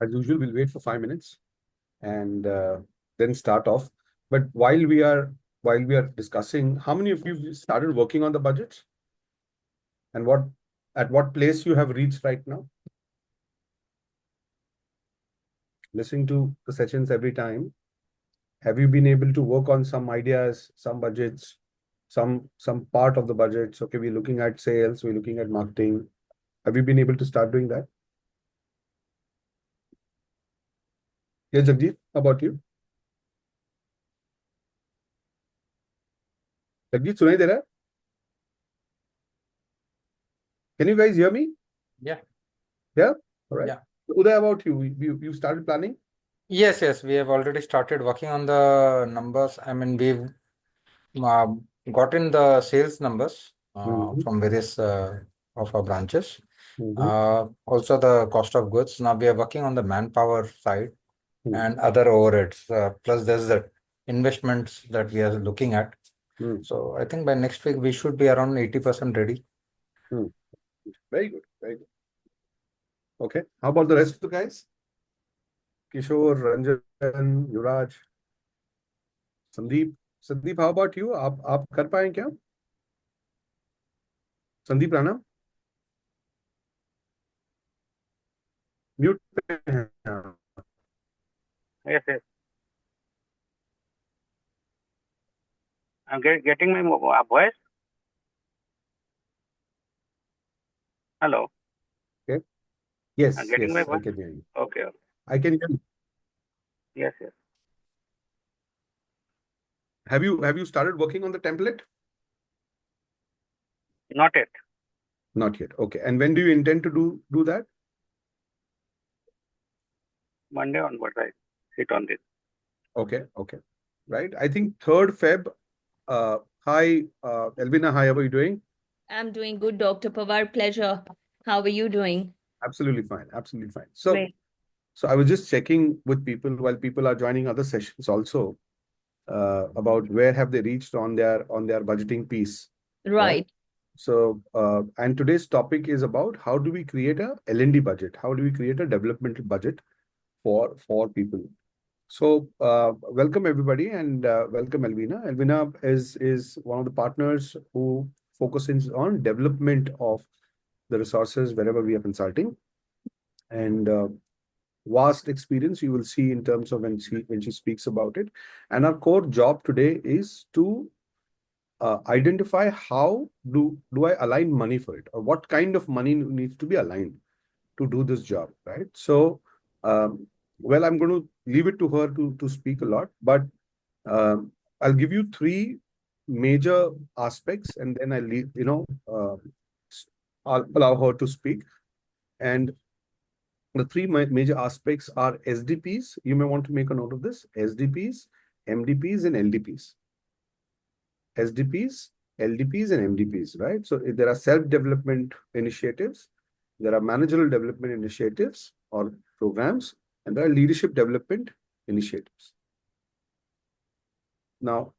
As usual, we'll wait for 5 minutes and then start off. But while we are discussing, how many of you started working on the budget? And at what place you have reached right now? Listening to the sessions every time, have you been able to work on some ideas, some budgets, some part of the budgets? Okay, we're looking at sales, we're looking at marketing. Have you been able to start doing that? Yes, Jagjeet, how about you? Jagjeet, सुनाई दे रहा है? Can you guys hear me? Yeah. Yeah? All right. Yeah. Uday, about you? You started planning? Yes, we have already started working on the numbers. I mean, we've gotten the sales numbers from various of our branches. Also the cost of goods. Now we are working on the manpower side and other overheads. Plus there's the investments that we are looking at. So I think by next week we should be around 80% ready. Very good, very good. Okay, how about the rest of the guys? Kishore, Ranjan, Yuvraj, Sandeep. Sandeep, how about you? आप कर पाएं क्या? Sandeep Rana? Mute पे हैं. Yes. I'm getting my voice. Hello. Okay. Yes, I'm getting my voice. I can hear you. Okay. I can hear you. Yes. Have you started working on the template? Not yet. Not yet. Okay. And when do you intend to do that? Monday onwards, I sit on this. Okay. Right. I think 3rd Feb. Hi, Elvina. Hi, how are you doing? I'm doing good, Dr. Pawar. Pleasure. How are you doing? Absolutely fine. So I was just checking with people while people are joining other sessions also about where have they reached on their budgeting piece. Right. So and today's topic is about how do we create a L&D budget? How do we create a developmental budget for people? So welcome everybody and welcome Elvina. Elvina is one of the partners who focuses on development of the resources wherever we are consulting, and vast experience you will see in terms of when she speaks about it. And our core job today is to identify how do I align money for it, or what kind of money needs to be aligned to do this job, right? So well, I'm going to leave it to her to speak a lot, but I'll give you 3 major aspects and then I'll leave, I'll allow her to speak. And the 3 major aspects are SDPs. You may want to make a note of this: SDPs, MDPs, and LDPs. SDPs, LDPs, and MDPs, right? So if there are self-development initiatives, there are managerial development initiatives or programs, and there are leadership development initiatives. Now,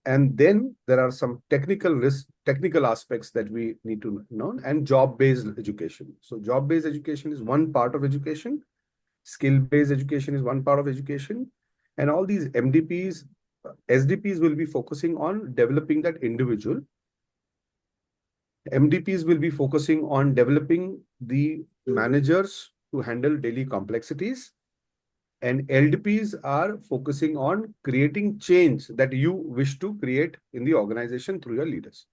and then there are some technical aspects that we need to know, and job-based education. So job-based education is one part of education. Skill-based education is one part of education. And all these MDPs, SDPs will be focusing on developing that individual. MDPs will be focusing on developing the managers to handle daily complexities. And LDPs are focusing on creating change that you wish to create in the organization through your leaders.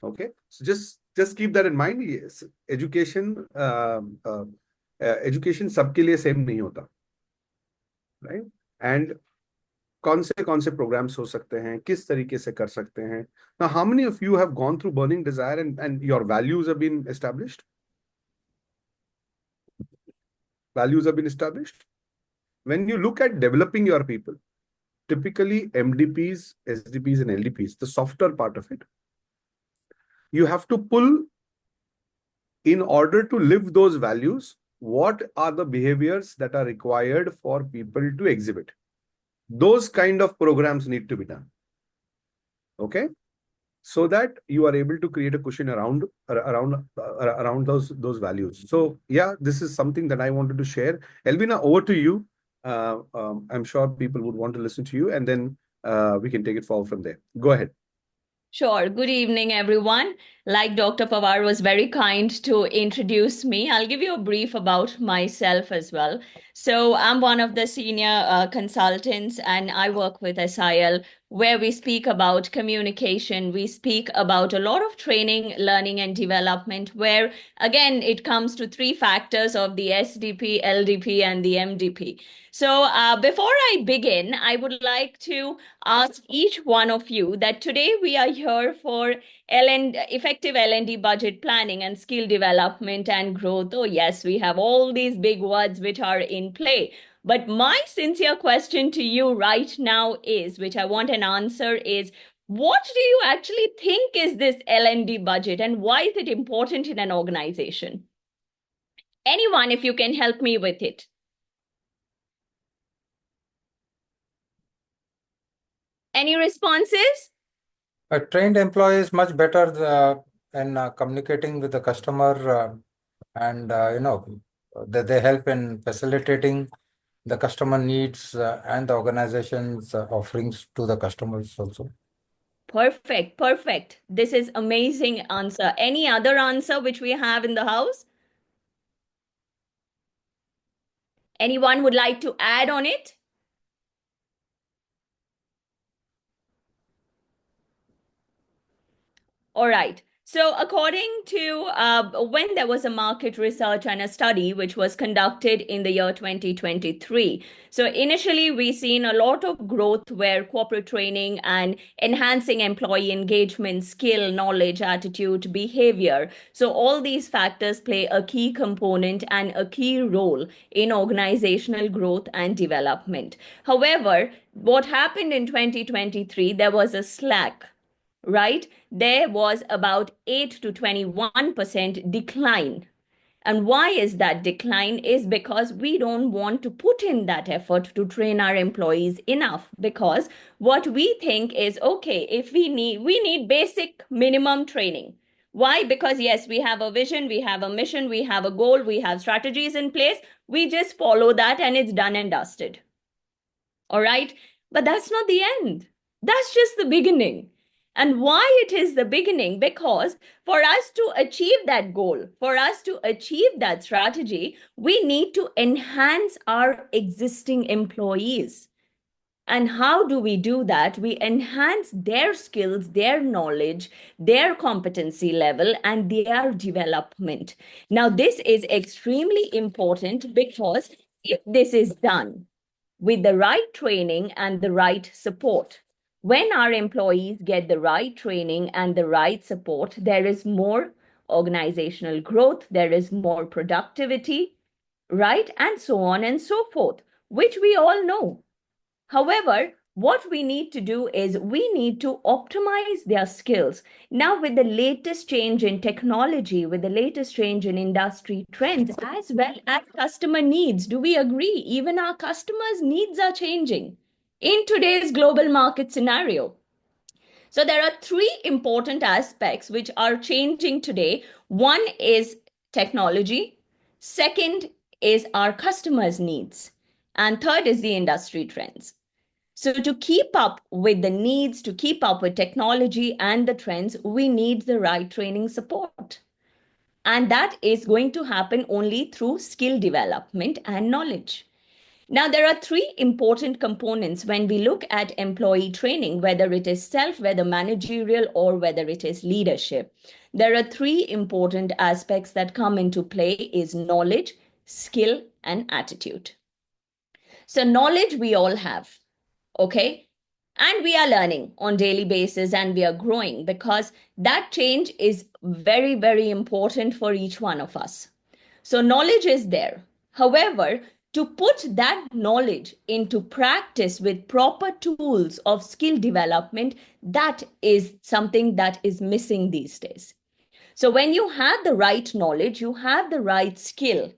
Okay, so just keep that in mind. Yes, education सबके लिए same नहीं होता, right? And कौन से programs हो सकते हैं, किस तरीके से कर सकते हैं. Now, how many of you have gone through burning desire and your values have been established? Values have been established. When you look at developing your people, typically MDPs, SDPs, and LDPs, the softer part of it, you have to pull in order to live those values. What are the behaviors that are required for people to exhibit? Those kind of programs need to be done. Okay. so that you are able to create a cushion around those values. So yeah, this is something that I wanted to share. Elvina, over to you. I'm sure people would want to listen to you, and then we can take it forward from there. Go ahead. Sure. Good evening, everyone. Like Dr. Pawar was very kind to introduce me, I'll give you a brief about myself as well. So, I'm one of the senior consultants, and I work with SIL, where we speak about communication. We speak about a lot of training, learning, and development, where again, it comes to three factors of the SDP, LDP, and the MDP. So, before I begin, I would like to ask each one of you that today we are here for effective L&D budget planning and skill development and growth. Oh, yes, we have all these big words which are in play. But my sincere question to you right now is, which I want an answer is, what do you actually think is this L&D budget and why is it important in an organization? Anyone, if you can help me with it. Any responses? A trained employee is much better in communicating with the customer, and they help in facilitating the customer needs and the organization's offerings to the customers also. Perfect, perfect. This is amazing answer. Any other answer which we have in the house? Anyone would like to add on it? All right. So according to when there was a market research and a study which was conducted in the year 2023. So initially we seen a lot of growth where corporate training and enhancing employee engagement, skill, knowledge, attitude, behavior. So all these factors play a key component and a key role in organizational growth and development. However, what happened in 2023, there was a slack, right? There was about 8 to 21% decline. And why is that decline? Is because we don't want to put in that effort to train our employees enough. Because what we think is, okay, if we need basic minimum training. Why? Because yes, we have a vision, we have a mission, we have a goal, we have strategies in place. We just follow that and it's done and dusted. All right. But that's not the end. That's just the beginning. And why it is the beginning? Because for us to achieve that goal, for us to achieve that strategy, we need to enhance our existing employees. And how do we do that? We enhance their skills, their knowledge, their competency level, and their development. Now, this is extremely important because if this is done with the right training and the right support, when our employees get the right training and the right support, there is more organizational growth, there is more productivity, right? And so on and so forth, which we all know. However, what we need to do is we need to optimize their skills. Now, with the latest change in technology, with the latest change in industry trends, as well as customer needs, do we agree? Even our customers' needs are changing in today's global market scenario. So there are three important aspects which are changing today. One is technology. Second is our customers' needs. And third is the industry trends. So to keep up with the needs, to keep up with technology and the trends, we need the right training support. And that is going to happen only through skill development and knowledge. Now, there are three important components when we look at employee training, whether it is self, whether managerial, or whether it is leadership. There are three important aspects that come into play is knowledge, skill, and attitude. So knowledge we all have. Okay. And we are learning on daily basis and we are growing because that change is very, very important for each one of us. So knowledge is there. However, to put that knowledge into practice with proper tools of skill development, that is something that is missing these days. So when you have the right knowledge, you have the right skill,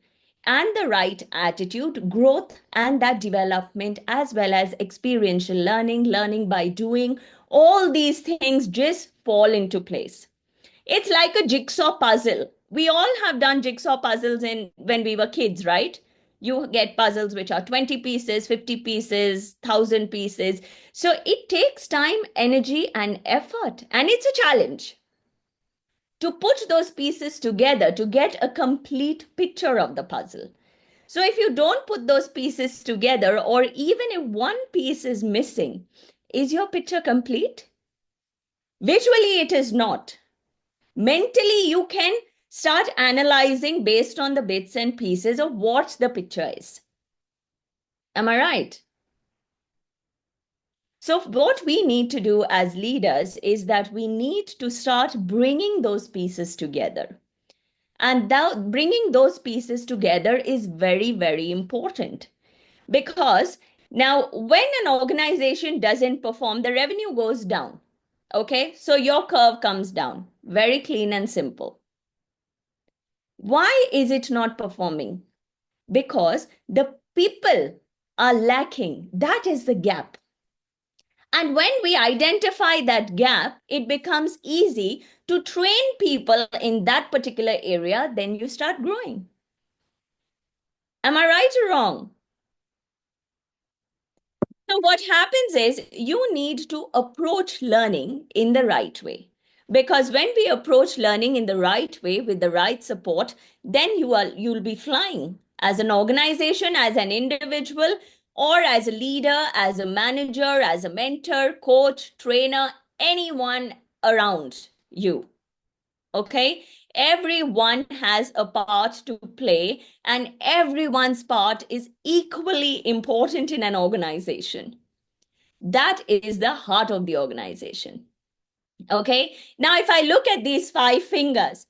and the right attitude, growth and that development, as well as experiential learning, learning by doing, all these things just fall into place. It's like a jigsaw puzzle. We all have done jigsaw puzzles in when we were kids, right? You get puzzles which are 20 pieces, 50 pieces, 1,000 pieces. So it takes time, energy, and effort, and it's a challenge to put those pieces together to get a complete picture of the puzzle. So if you don't put those pieces together, or even if one piece is missing, is your picture complete? Visually, it is not. Mentally, you can start analyzing based on the bits and pieces of what the picture is. Am I right? So what we need to do as leaders is that we need to start bringing those pieces together. And that bringing those pieces together is very, very important, because now when an organization doesn't perform, the revenue goes down. Okay, so your curve comes down. Very clean and simple. Why is it not performing? Because the people are lacking. That is the gap. And when we identify that gap, it becomes easy to train people in that particular area. Then you start growing. Am I right or wrong? So what happens is you need to approach learning in the right way. Because when we approach learning in the right way with the right support, then you'll be flying as an organization, as an individual, or as a leader, as a manager, as a mentor, coach, trainer, anyone around you. Okay? Everyone has a part to play, and everyone's part is equally important in an organization. That is the heart of the organization. Okay, now if I look at these 5 fingers,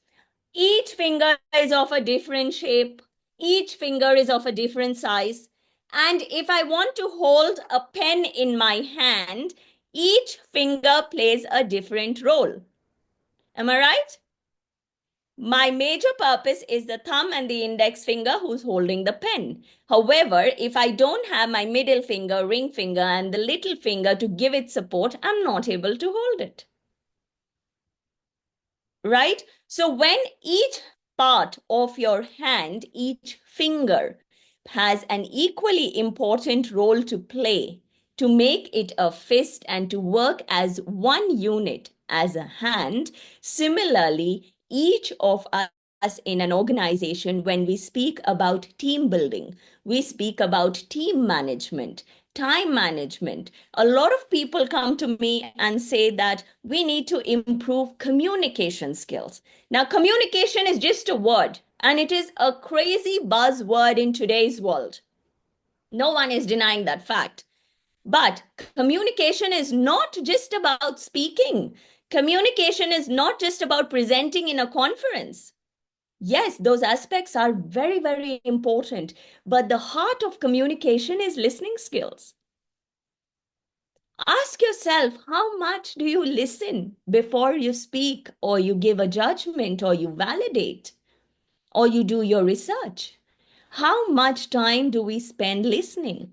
each finger is of a different shape, each finger is of a different size. And if I want to hold a pen in my hand, each finger plays a different role. Am I right? My major purpose is the thumb and the index finger who's holding the pen. However, if I don't have my middle finger, ring finger, and the little finger to give it support, I'm not able to hold it. Right? So when each part of your hand, each finger, has an equally important role to play to make it a fist and to work as one unit, as a hand, similarly, each of us in an organization, when we speak about team building, we speak about team management, time management. A lot of people come to me and say that we need to improve communication skills. Now, communication is just a word, and it is a crazy buzzword in today's world. No one is denying that fact. But communication is not just about speaking. Communication is not just about presenting in a conference. Yes, those aspects are very, very important. But the heart of communication is listening skills. Ask yourself, how much do you listen before you speak, or you give a judgment, or you validate, or you do your research? How much time do we spend listening?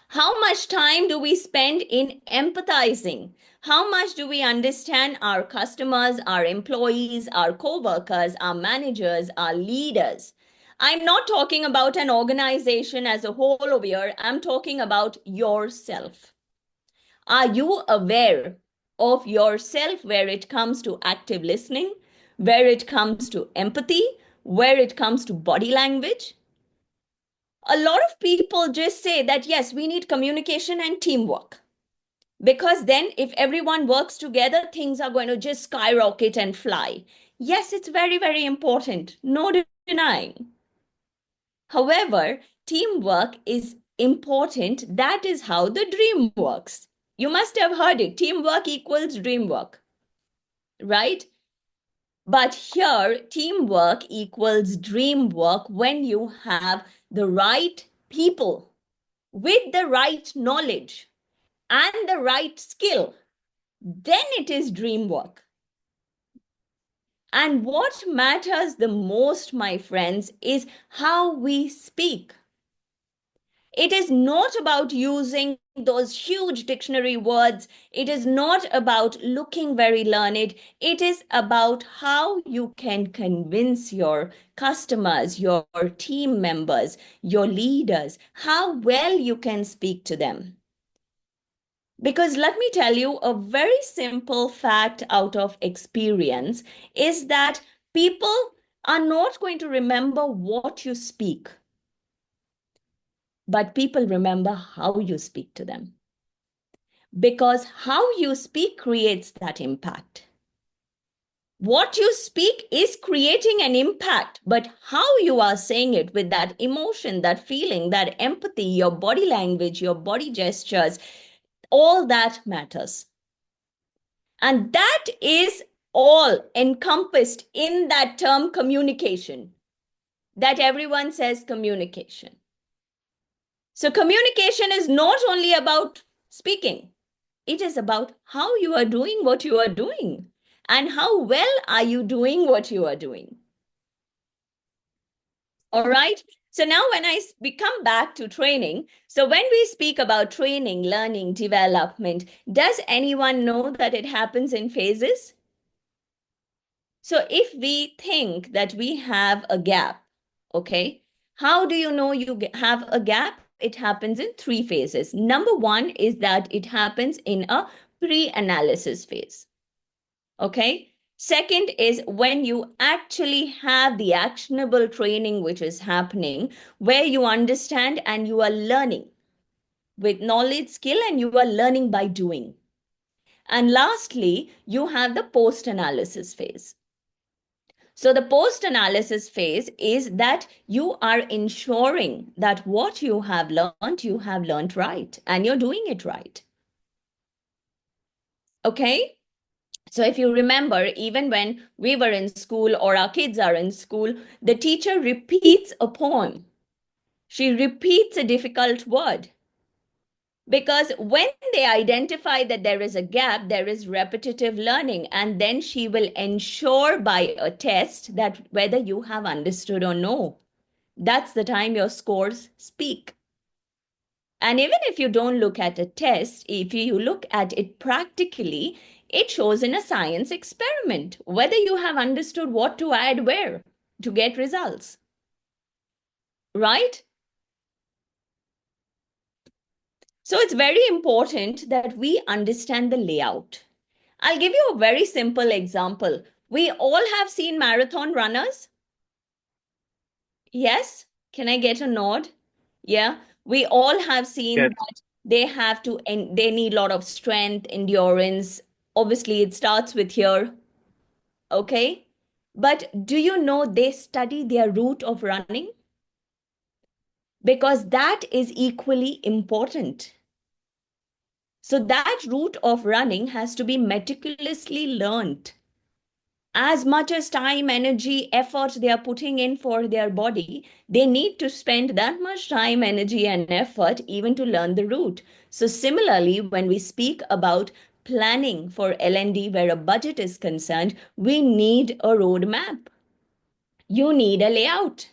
How much time do we spend in empathizing? How much do we understand our customers, our employees, our co-workers, our managers, our leaders? I'm not talking about an organization as a whole over here. I'm talking about yourself. Are you aware of yourself where it comes to active listening, where it comes to empathy, where it comes to body language? A lot of people just say that, yes, we need communication and teamwork. Because then if everyone works together, things are going to just skyrocket and fly. Yes, it's very, very important. No denying. However, teamwork is important. That is how the dream works. You must have heard it. Teamwork equals dream work, right? But here, teamwork equals dream work when you have the right people with the right knowledge and the right skill. Then it is dream work. And what matters the most, my friends, is how we speak. It is not about using those huge dictionary words. It is not about looking very learned. It is about how you can convince your customers, your team members, your leaders, how well you can speak to them. Because let me tell you, a very simple fact out of experience is that people are not going to remember what you speak, but people remember how you speak to them. Because how you speak creates that impact. What you speak is creating an impact, but how you are saying it with that emotion, that feeling, that empathy, your body language, your body gestures, all that matters. And that is all encompassed in that term communication, that everyone says communication. So communication is not only about speaking. It is about how you are doing what you are doing and how well are you doing what you are doing. All right. So now when we come back to training, so when we speak about training, learning, development, does anyone know that it happens in phases? So if we think that we have a gap, okay, how do you know you have a gap? It happens in 3 phases. Number 1 is that it happens in a pre-analysis phase. Okay. Second is when you actually have the actionable training which is happening, where you understand and you are learning with knowledge, skill, and you are learning by doing. And lastly, you have the post-analysis phase. So the post-analysis phase is that you are ensuring that what you have learned right, and you're doing it right. Okay? So if you remember, even when we were in school or our kids are in school, the teacher repeats a poem. She repeats a difficult word. Because when they identify that there is a gap, there is repetitive learning, and then she will ensure by a test that whether you have understood or no. That's the time your scores speak. And even if you don't look at a test, if you look at it practically, it shows in a science experiment whether you have understood what to add where to get results. Right? So it's very important that we understand the layout. I'll give you a very simple example. We all have seen marathon runners. Yes? Can I get a nod? Yeah. We all have seen Yes. that they have to, and they need a lot of strength, endurance. Obviously, it starts with here. Okay. But do you know they study their route of running? Because that is equally important. So that route of running has to be meticulously learned. As much as time, energy, effort they are putting in for their body, they need to spend that much time, energy, and effort even to learn the route. So similarly, when we speak about planning for L&D where a budget is concerned, we need a roadmap. You need a layout.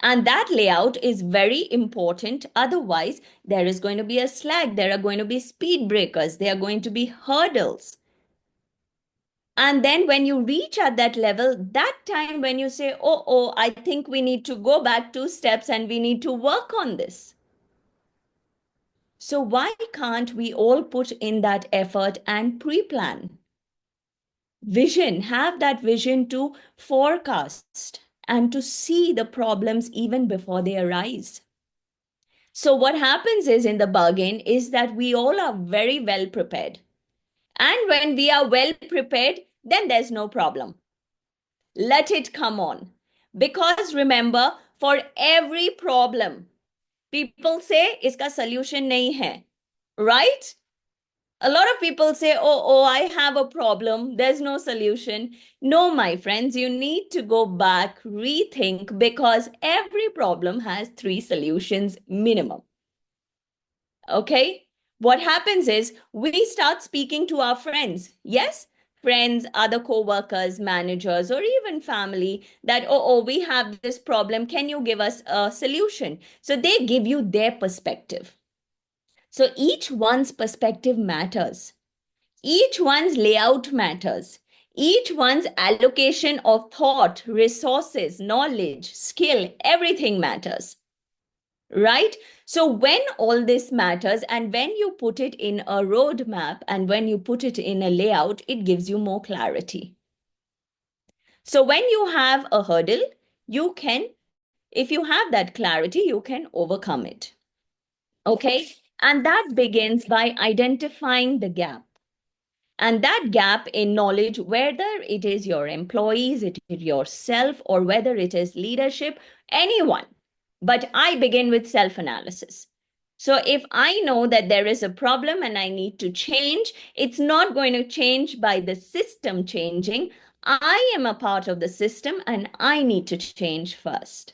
And that layout is very important. Otherwise, there is going to be a slag. There are going to be speed breakers. There are going to be hurdles. And then when you reach at that level, that time when you say, oh, I think we need to go back 2 steps and we need to work on this. So why can't we all put in that effort and pre-plan? Vision, have that vision to forecast and to see the problems even before they arise. So what happens is in the bargain is that we all are very well prepared. And when we are well prepared, then there's no problem. Let it come on. Because remember, for every problem, people say, iska solution nahi hai. Right? A lot of people say, oh, I have a problem. There's no solution. No, my friends, you need to go back, rethink, because every problem has 3 solutions minimum. Okay? What happens is we start speaking to our friends. Yes? friends, other co-workers, managers, or even family that, oh, we have this problem. Can you give us a solution? So they give you their perspective. So each one's perspective matters. Each one's layout matters. Each one's allocation of thought, resources, knowledge, skill, everything matters. Right? So when all this matters and when you put it in a roadmap and when you put it in a layout, it gives you more clarity. So when you have a hurdle, you can, if you have that clarity, you can overcome it. Okay? And that begins by identifying the gap. And that gap in knowledge, whether it is your employees, it is yourself, or whether it is leadership, anyone. But I begin with self-analysis. So if I know that there is a problem and I need to change, it's not going to change by the system changing. I am a part of the system and I need to change first.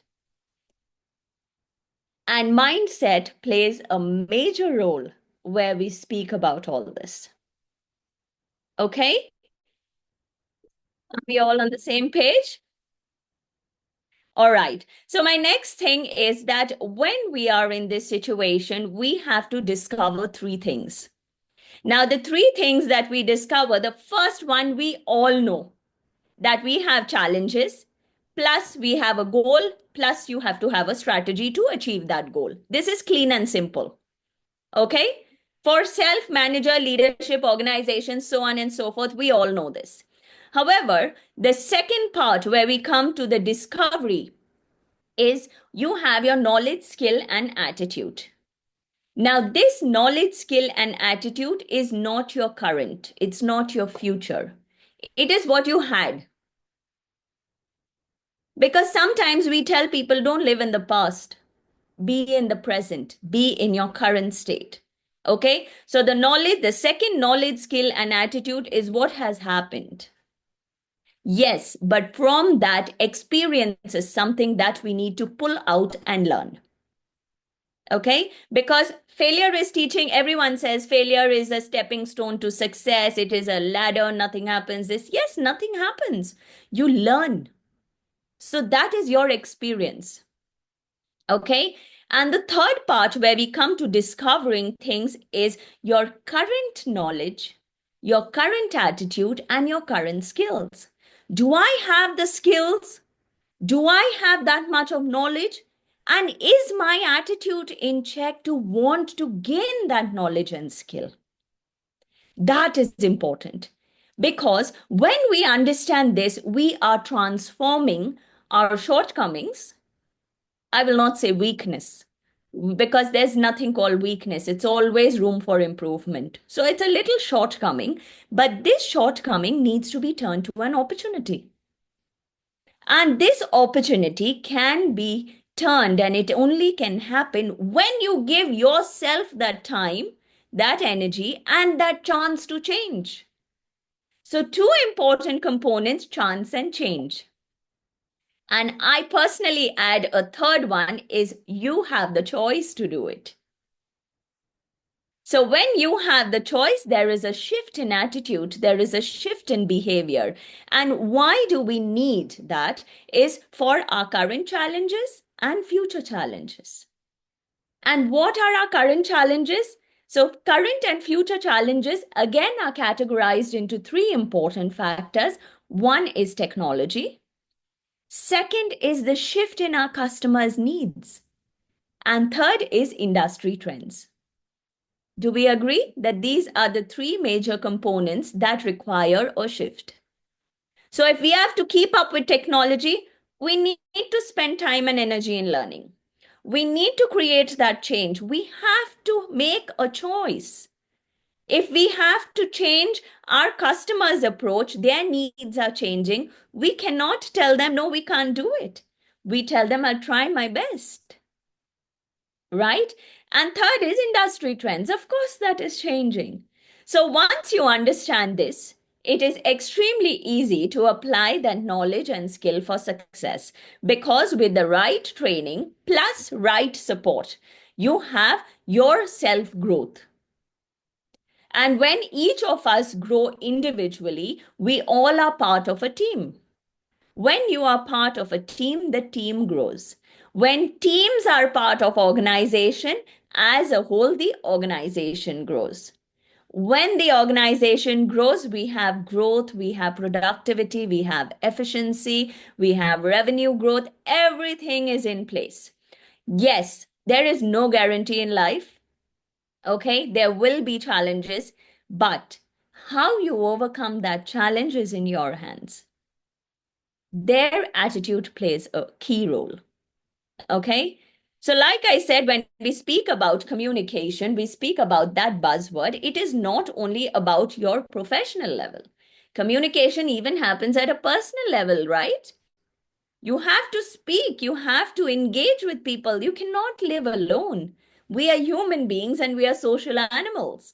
And mindset plays a major role where we speak about all this. Okay? Are we all on the same page? All right. So my next thing is that when we are in this situation, we have to discover three things. Now, the three things that we discover, the first one, we all know that we have challenges, plus we have a goal, plus you have to have a strategy to achieve that goal. This is clean and simple. Okay? For self-manager, leadership, organizations, so on and so forth, we all know this. However, the second part where we come to the discovery is you have your knowledge, skill, and attitude. Now, this knowledge, skill, and attitude is not your current. It's not your future. It is what you had. Because sometimes we tell people, don't live in the past. Be in the present. Be in your current state. Okay? So the knowledge, the second knowledge, skill, and attitude is what has happened. Yes, but from that, experience is something that we need to pull out and learn. Okay? Because failure is teaching. Everyone says failure is a stepping stone to success. It is a ladder. Nothing happens. Yes, nothing happens. You learn. So that is your experience. Okay? And the third part where we come to discovering things is your current knowledge, your current attitude, and your current skills. Do I have the skills? Do I have that much of knowledge? And is my attitude in check to want to gain that knowledge and skill? That is important. Because when we understand this, we are transforming our shortcomings. I will not say weakness, because there's nothing called weakness. It's always room for improvement. So it's a little shortcoming, but this shortcoming needs to be turned to an opportunity. And this opportunity can be turned, and it only can happen when you give yourself that time, that energy, and that chance to change. So two important components, chance and change. And I personally add a third one is you have the choice to do it. So when you have the choice, there is a shift in attitude, there is a shift in behavior. And why do we need that is for our current challenges and future challenges. And what are our current challenges? So current and future challenges again are categorized into three important factors. One is technology. Second is the shift in our customers' needs. And third is industry trends. Do we agree that these are the three major components that require a shift? So if we have to keep up with technology, we need to spend time and energy in learning. We need to create that change. We have to make a choice. If we have to change our customers' approach, their needs are changing, we cannot tell them, no, we can't do it. We tell them, I'll try my best. Right? And third is industry trends. Of course, that is changing. So once you understand this, it is extremely easy to apply that knowledge and skill for success, because with the right training plus right support, you have your self-growth. And when each of us grow individually, we all are part of a team. When you are part of a team, the team grows. When teams are part of organization, as a whole, the organization grows. When the organization grows, we have growth, we have productivity, we have efficiency, we have revenue growth. Everything is in place. Yes, there is no guarantee in life. Okay, there will be challenges, but how you overcome that challenge is in your hands. Their attitude plays a key role. Okay. So, like I said, when we speak about communication, we speak about that buzzword. It is not only about your professional level. Communication even happens at a personal level, right? You have to speak, you have to engage with people. You cannot live alone. We are human beings and we are social animals.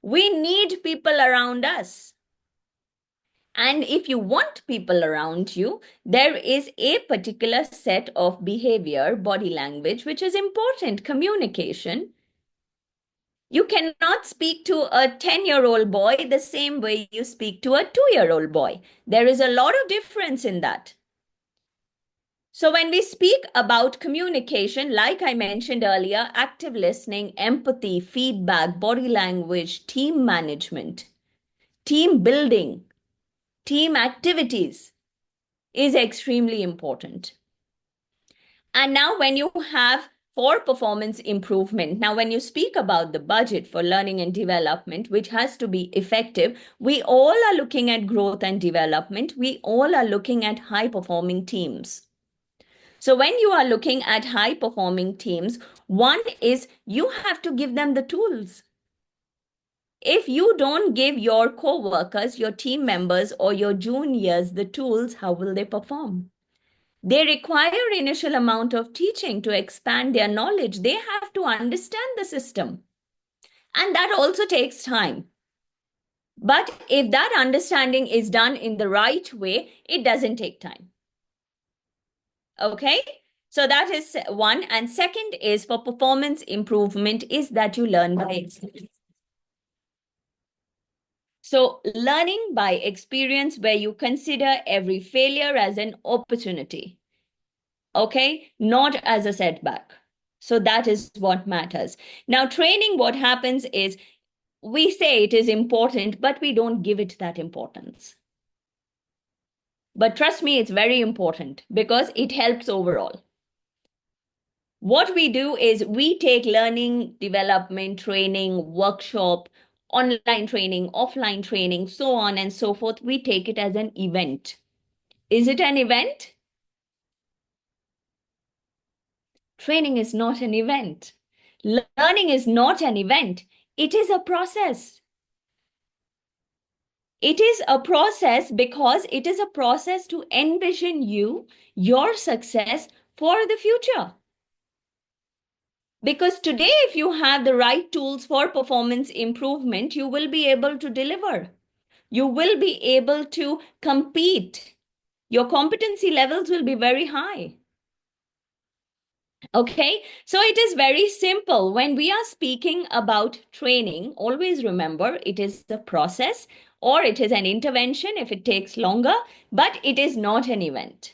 We need people around us. And if you want people around you, there is a particular set of behavior, body language, which is important. Communication. You cannot speak to a 10-year-old boy the same way you speak to a 2-year-old boy. There is a lot of difference in that. So when we speak about communication, like I mentioned earlier, active listening, empathy, feedback, body language, team management, team building, team activities is extremely important. And now when you have for performance improvement, now when you speak about the budget for learning and development, which has to be effective, we all are looking at growth and development. We all are looking at high performing teams. So when you are looking at high performing teams, one is you have to give them the tools. If you don't give your co-workers, your team members, or your juniors the tools, how will they perform? They require initial amount of teaching to expand their knowledge. They have to understand the system. And that also takes time. But if that understanding is done in the right way, it doesn't take time. Okay? So that is one. And second is for performance improvement is that you learn by experience. So learning by experience where you consider every failure as an opportunity. Okay, not as a setback. So that is what matters. Now, training, what happens is we say it is important, but we don't give it that importance. But trust me, it's very important because it helps overall. What we do is we take learning, development, training, workshop, online training, offline training, so on and so forth. We take it as an event. Is it an event? Training is not an event. Learning is not an event. It is a process. It is a process because it is a process to envision your success for the future. Because today, if you have the right tools for performance improvement, you will be able to deliver. You will be able to compete. Your competency levels will be very high. Okay, so it is very simple. When we are speaking about training, always remember it is a process or it is an intervention if it takes longer, but it is not an event.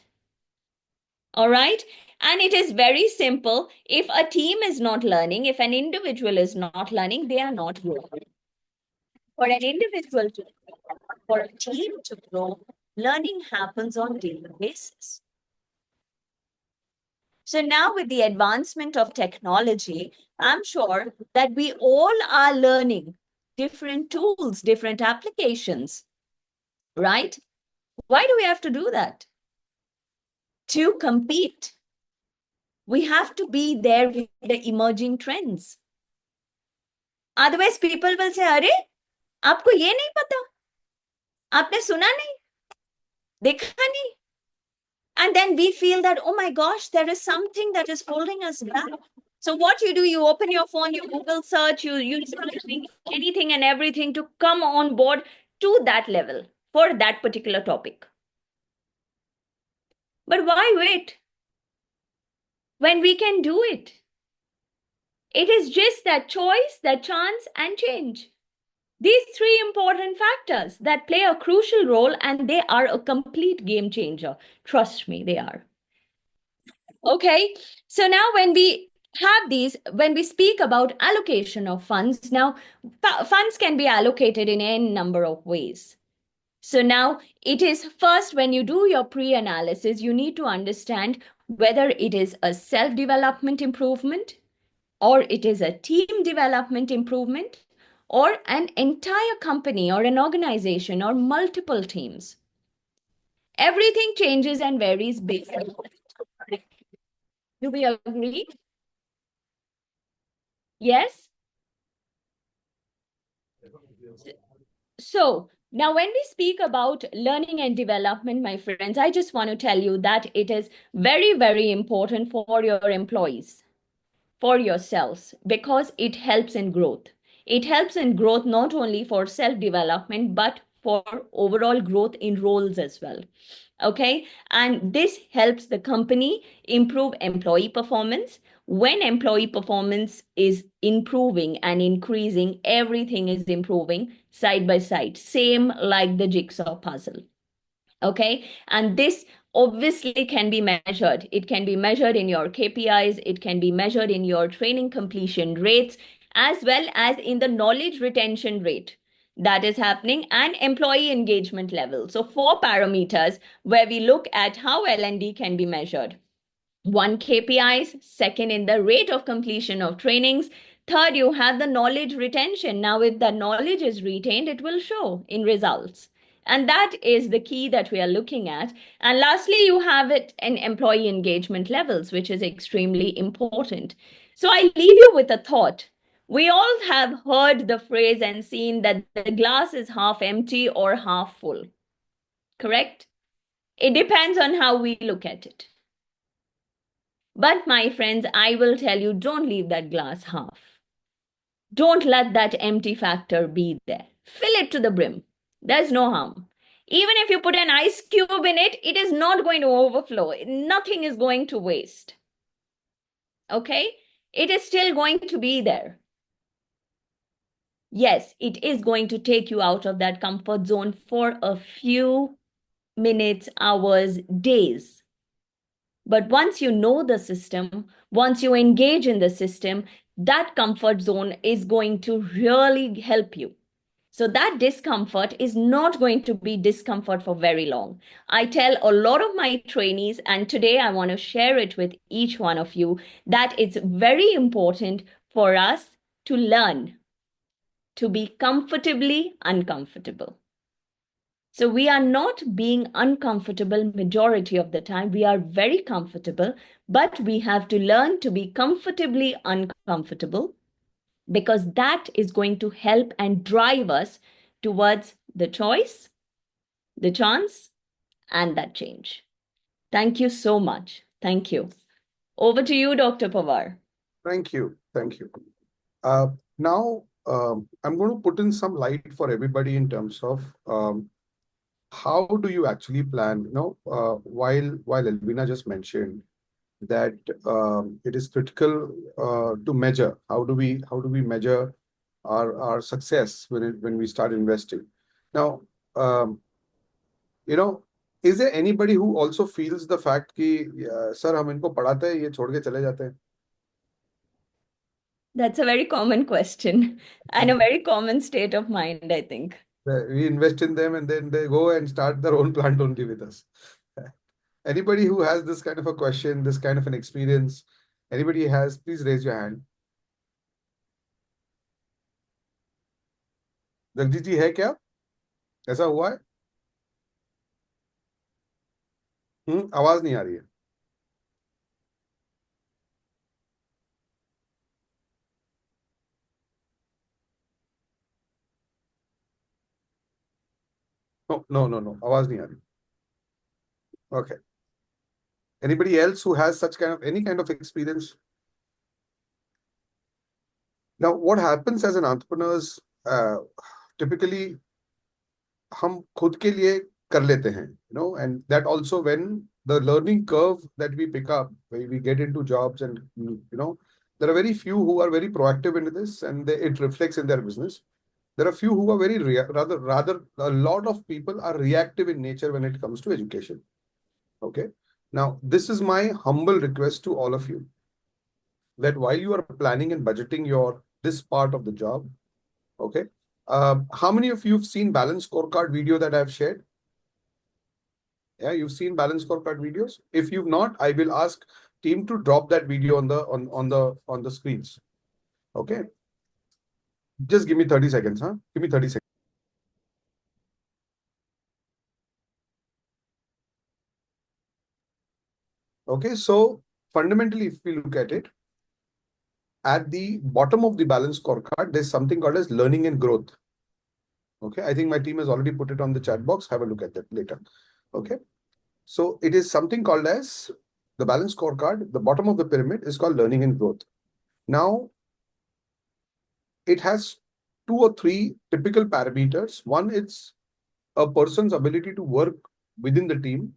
All right. And it is very simple. If a team is not learning, if an individual is not learning, they are not growing. For an individual to grow, for a team to grow, learning happens on a daily basis. So now with the advancement of technology, I'm sure that we all are learning different tools, different applications, right? Why do we have to do that? To compete. We have to be there with the emerging trends. Otherwise, people will say, "अरे, आपको ये नहीं पता? आपने सुना नहीं? देखा नहीं?" And then we feel that, oh my gosh, there is something that is holding us back. So what you do, you open your phone, you Google search, you start doing anything and everything to come on board to that level for that particular topic. But why wait? When we can do it. It is just that choice, that chance and change. These three important factors that play a crucial role, and they are a complete game changer. Trust me, they are. Okay, so now when we have these, when we speak about allocation of funds, now funds can be allocated in any number of ways. So now it is first, when you do your pre-analysis, you need to understand whether it is a self-development improvement, or it is a team development improvement, or an entire company or an organization or multiple teams. Everything changes and varies based on. Do we agree? Yes? So now when we speak about learning and development, my friends, I just want to tell you that it is very, very important for your employees, for yourselves, because it helps in growth. It helps in growth not only for self-development, but for overall growth in roles as well. Okay, and this helps the company improve employee performance. When employee performance is improving and increasing, everything is improving side by side, same like the jigsaw puzzle. Okay, and this obviously can be measured. It can be measured in your KPIs, it can be measured in your training completion rates, as well as in the knowledge retention rate that is happening, and employee engagement level. So 4 parameters where we look at how L&D can be measured. One, KPIs. Second, in the rate of completion of trainings. Third, you have the knowledge retention. Now, if the knowledge is retained, it will show in results. And that is the key that we are looking at. And lastly, you have it in employee engagement levels, which is extremely important. So I leave you with a thought. We all have heard the phrase and seen that the glass is half empty or half full, correct? It depends on how we look at it. But my friends, I will tell you, don't leave that glass half. Don't let that empty factor be there. Fill it to the brim. There's no harm. Even if you put an ice cube in it, it is not going to overflow. Nothing is going to waste. Okay? It is still going to be there. Yes, it is going to take you out of that comfort zone for a few minutes, hours, days. But once you know the system, once you engage in the system, that comfort zone is going to really help you. So that discomfort is not going to be discomfort for very long. I tell a lot of my trainees, and today I want to share it with each one of you, that it's very important for us to learn to be comfortably uncomfortable. So we are not being uncomfortable majority of the time. We are very comfortable, but we have to learn to be comfortably uncomfortable, because that is going to help and drive us towards the choice, the chance, and that change. Thank you so much. Thank you. Over to you, Dr. Pawar. Thank you. Thank you. Now, I'm going to put in some light for everybody in terms of how do you actually plan, while Elvina just mentioned that it is critical to measure. How do we measure our success when we start investing? Now, is there anybody who also feels the fact कि sir हम इनको पढ़ाते हैं ये छोड़ के चले जाते हैं? That's a very common question and a very common state of mind, I think. We invest in them and then they go and start their own plant only with us. Anybody who has this kind of a question, this kind of an experience, anybody has, please raise your hand. Jagjit जी है क्या? ऐसा हुआ है? आवाज नहीं आ रही है. No. आवाज नहीं आ रही. Okay. Anybody else who has such kind of any kind of experience? Now, what happens as an entrepreneurs, typically हम खुद के लिए कर लेते हैं, and that also when the learning curve that we pick up, when we get into jobs and, there are very few who are very proactive into this and it reflects in their business. There are few who are very rather a lot of people are reactive in nature when it comes to education. Okay. Now, this is my humble request to all of you, that while you are planning and budgeting this part of the job, okay, how many of you have seen balance scorecard video that I've shared? Yeah, you've seen balance scorecard videos. If you've not, I will ask team to drop that video on the screens. Okay. Just give me 30 seconds, huh? Give me 30 seconds. Okay, so fundamentally, if we look at it, at the bottom of the balance scorecard, there's something called as learning and growth. Okay, I think my team has already put it on the chat box. Have a look at that later. Okay, so it is something called as the balance scorecard. The bottom of the pyramid is called learning and growth. Now, it has 2 or 3 typical parameters. One, it's a person's ability to work within the team,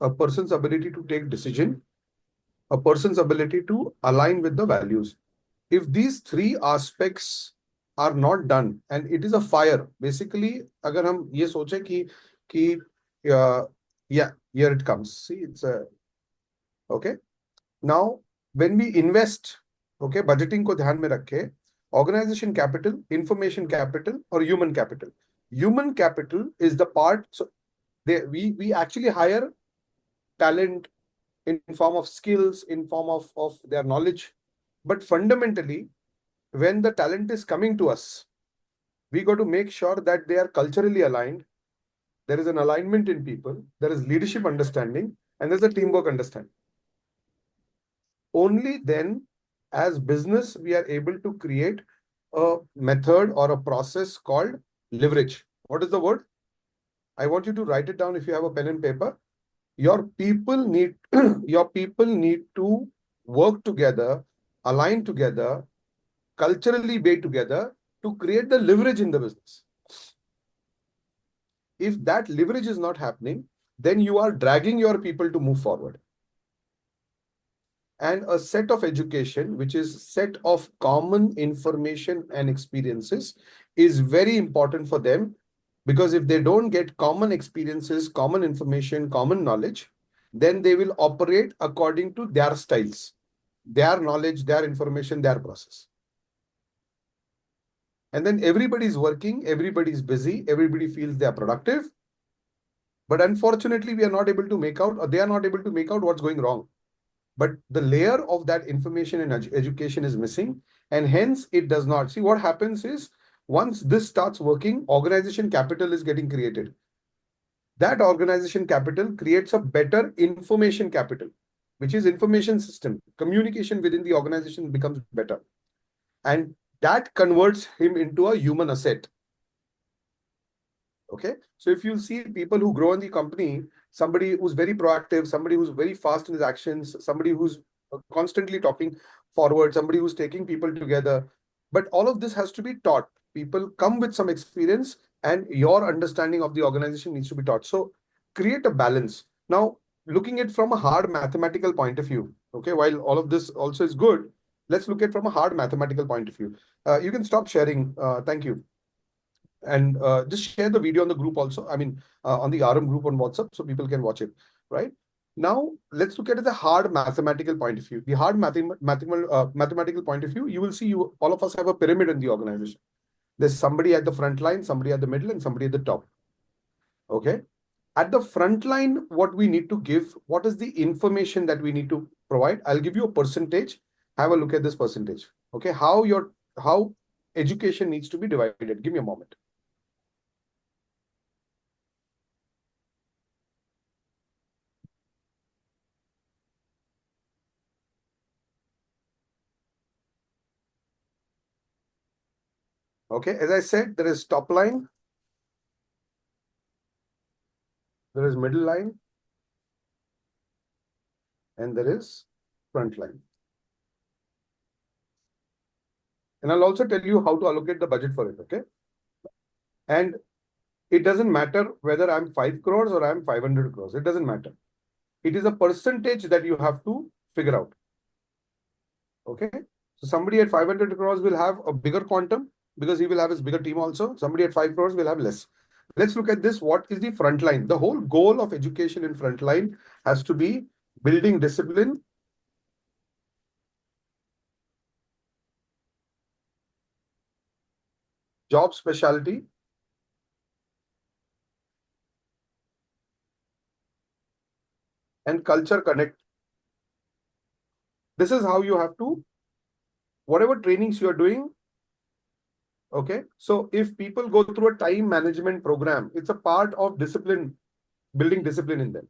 a person's ability to take decision, a person's ability to align with the values. If these 3 aspects are not done, and it is a fire, basically, agar hum ye soche ki yeah, here it comes. See, it's a okay. Now, when we invest, okay, budgeting ko dhyan mein rakhe, organization capital, information capital, or human capital. Human capital is the part. So we actually hire talent in form of skills, in form of their knowledge. But fundamentally, when the talent is coming to us, we got to make sure that they are culturally aligned. There is an alignment in people. There is leadership understanding, and there's a teamwork understanding. Only then, as business, we are able to create a method or a process called leverage. What is the word? I want you to write it down if you have a pen and paper. Your people need to work together, align together, culturally be together to create the leverage in the business. If that leverage is not happening, then you are dragging your people to move forward. And a set of education, which is set of common information and experiences, is very important for them, because if they don't get common experiences, common information, common knowledge, then they will operate according to their styles, their knowledge, their information, their process. And then everybody's working, everybody's busy, everybody feels they are productive. But unfortunately, we are not able to make out, or they are not able to make out what's going wrong. But the layer of that information and education is missing, and hence it does not. See, what happens is, once this starts working, organization capital is getting created. That organization capital creates a better information capital, which is information system. Communication within the organization becomes better. And that converts him into a human asset. Okay. So if you see people who grow in the company, somebody who's very proactive, somebody who's very fast in his actions, somebody who's constantly talking forward, somebody who's taking people together. But all of this has to be taught. People come with some experience, and your understanding of the organization needs to be taught. So create a balance. Now, looking at from a hard mathematical point of view, okay, while all of this also is good, let's look at from a hard mathematical point of view. You can stop sharing. Thank you. And just share the video on the group also. I mean, on the Aarambh group on WhatsApp, so people can watch it, right? Now, let's look at it the hard mathematical point of view. The hard mathematical point of view, you will see all of us have a pyramid in the organization. There's somebody at the front line, somebody at the middle, and somebody at the top. Okay. At the front line, what we need to give, what is the information that we need to provide? I'll give you a percentage. Have a look at this percentage. Okay. How education needs to be divided. Give me a moment. Okay, as I said, there is top line, there is middle line, and there is front line. And I'll also tell you how to allocate the budget for it, okay? And it doesn't matter whether I'm 5 crores or I'm 500 crores. It doesn't matter. It is a percentage that you have to figure out. Okay? So somebody at 500 crores will have a bigger quantum. because he will have his bigger team also. Somebody at 5 crores will have less. Let's look at this. What is the front line? The whole goal of education in front line has to be building discipline, job specialty, and culture connect. This is how you have to, whatever trainings you are doing. Okay. So if people go through a time management program, it's a part of discipline, building discipline in them.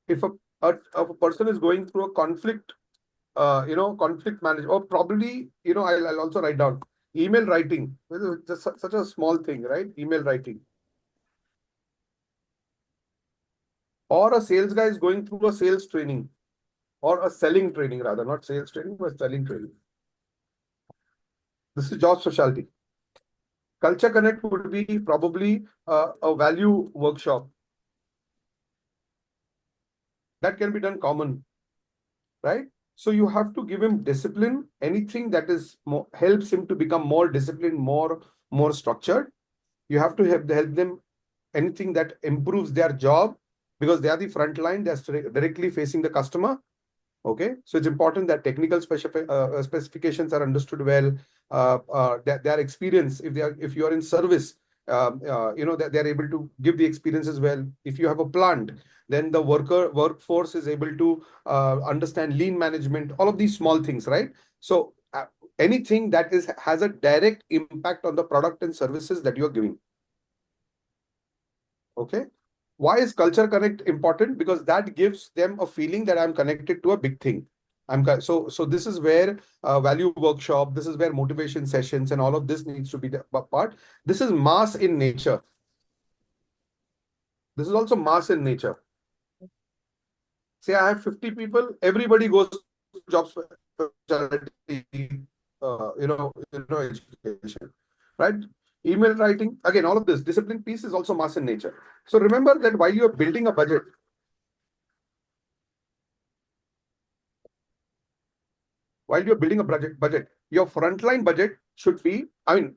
If a person is going through a conflict, conflict management, or probably, I'll also write down email writing. Just such a small thing, right? Email writing. Or a sales guy is going through a sales training, or a selling training, rather, not sales training, but selling training. This is job specialty. Culture Connect would be probably a value workshop. That can be done common, right? So you have to give him discipline, anything that is more, helps him to become more disciplined, more structured. You have to help them anything that improves their job, because they are the front line, they're directly facing the customer. Okay, so it's important that technical specifications are understood well. Their experience, if you are in service, that they're able to give the experience as well. If you have a plant, then the workforce is able to understand lean management, all of these small things, right? So anything that has a direct impact on the product and services that you're giving. Okay. Why is Culture Connect important? Because that gives them a feeling that I'm connected to a big thing. So this is where value workshop, this is where motivation sessions and all of this needs to be the part. This is mass in nature. This is also mass in nature. Say I have 50 people, everybody goes to job specialty, education, right? Email writing, again, all of this discipline piece is also mass in nature. So remember that while you're building a budget, your frontline budget should be,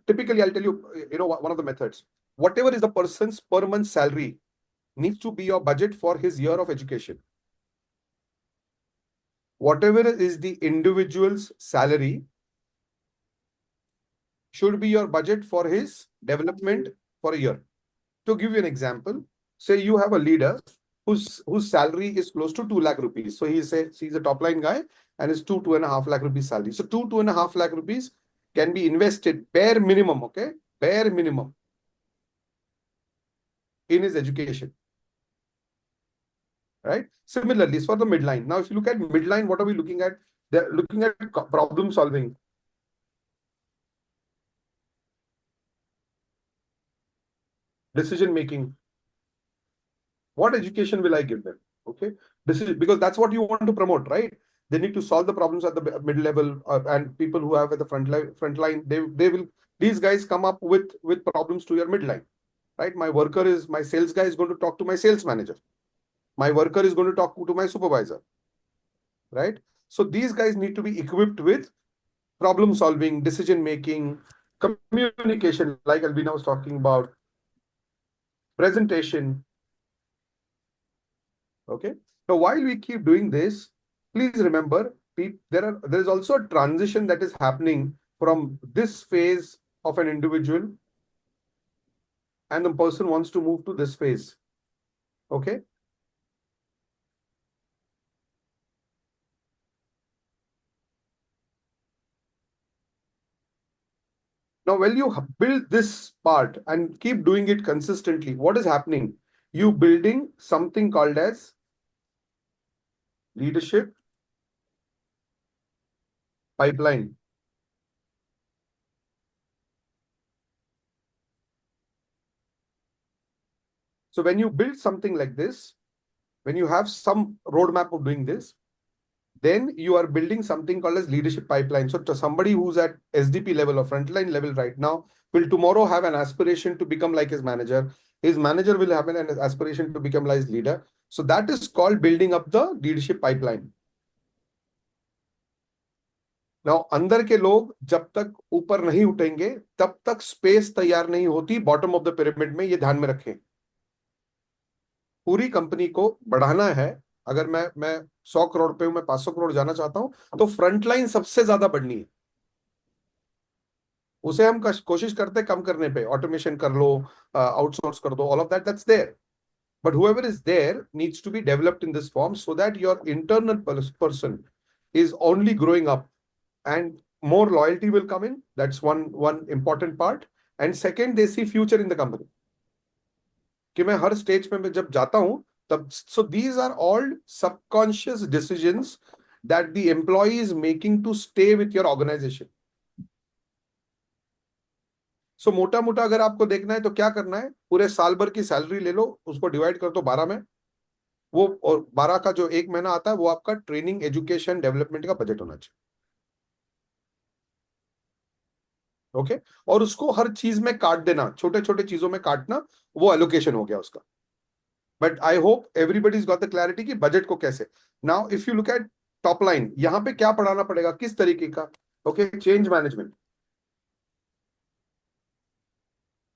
typically I'll tell you, one of the methods, whatever is the person's per month salary needs to be your budget for his year of education. Whatever is the individual's salary should be your budget for his development for a year. To give you an example, say you have a leader whose salary is close to 2 lakh rupees. So he's a top line guy and is 2.5 lakh rupees salary. So 2.5 lakh rupees can be invested bare minimum, okay? Bare minimum in his education. Right? Similarly, it's for the midline. Now, if you look at midline, what are we looking at? They're looking at problem solving. Decision making. What education will I give them? Okay, this is because that's what you want to promote, right? They need to solve the problems at the mid level, and people who have at the front line, these guys come up with problems to your midline, right? My sales guy is going to talk to my sales manager. My worker is going to talk to my supervisor, right? So these guys need to be equipped with problem solving, decision making, communication, like Elvina was talking about, presentation. Okay. So while we keep doing this, please remember, there is also a transition that is happening from this phase of an individual, and the person wants to move to this phase. Okay. Now, when you build this part and keep doing it consistently, what is happening? You building something called as leadership pipeline. So when you build something like this, when you have some roadmap of doing this, then you are building something called as leadership pipeline. So to somebody who's at SDP level or frontline level right now will tomorrow have an aspiration to become like his manager. His manager will have an aspiration to become like his leader. So that is called building up the leadership pipeline. Now अंदर के लोग जब तक ऊपर नहीं उठेंगे तब तक स्पेस तैयार नहीं होती बॉटम ऑफ द पिरामिड में, ये ध्यान में रखें। पूरी कंपनी को बढ़ाना है, अगर मैं 100 करोड़ पे हूं, मैं 500 करोड़ जाना चाहता हूं, तो फ्रंटलाइन सबसे ज्यादा बढ़नी है। उसे हम कोशिश करते कम करने पे, ऑटोमेशन कर लो, आउटसोर्स कर दो, all of that's there, but whoever is there needs to be developed in this form so that your internal person is only growing up and more loyalty will come in. That's one important part. And second, they see future in the company कि मैं हर stage पे मैं जब जाता हूं तब, so these are all subconscious decisions that the employee is making to stay with your organization. सो मोटा मोटा अगर आपको देखना है तो क्या करना है, पूरे साल भर की सैलरी ले लो, उसको डिवाइड कर दो 12 में, वो और 12 का जो एक महीना आता है वो आपका ट्रेनिंग एजुकेशन डेवलपमेंट का बजट होना चाहिए। ओके और उसको हर चीज में काट देना, छोटे छोटे चीजों में काटना, वो एलोकेशन हो गया उसका। But I hope everybody is got the clarity कि बजट को कैसे। Now if you look at top line, यहां पे क्या पढ़ाना पड़ेगा, किस तरीके का? Okay, change management,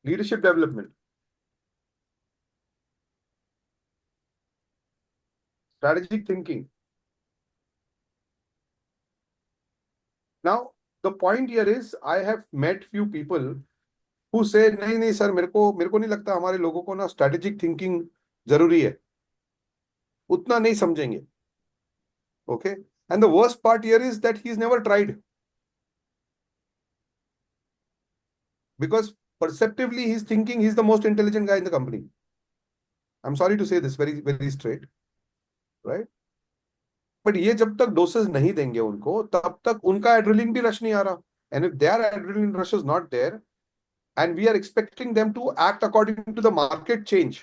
leadership development, strategic thinking. Now, the point here is, I have met few people who say, नहीं नहीं सर, मेरे को नहीं लगता हमारे लोगों को ना strategic thinking जरूरी है, उतना नहीं समझेंगे। Okay, and the worst part here is that he's never tried, because perceptively he's thinking he's the most intelligent guy in the company. I'm sorry to say this very very straight, right? But ये जब तक doses नहीं देंगे उनको, तब तक उनका adrenaline भी रश नहीं आ रहा। And if there adrenaline rush is not there and we are expecting them to act according to the market change,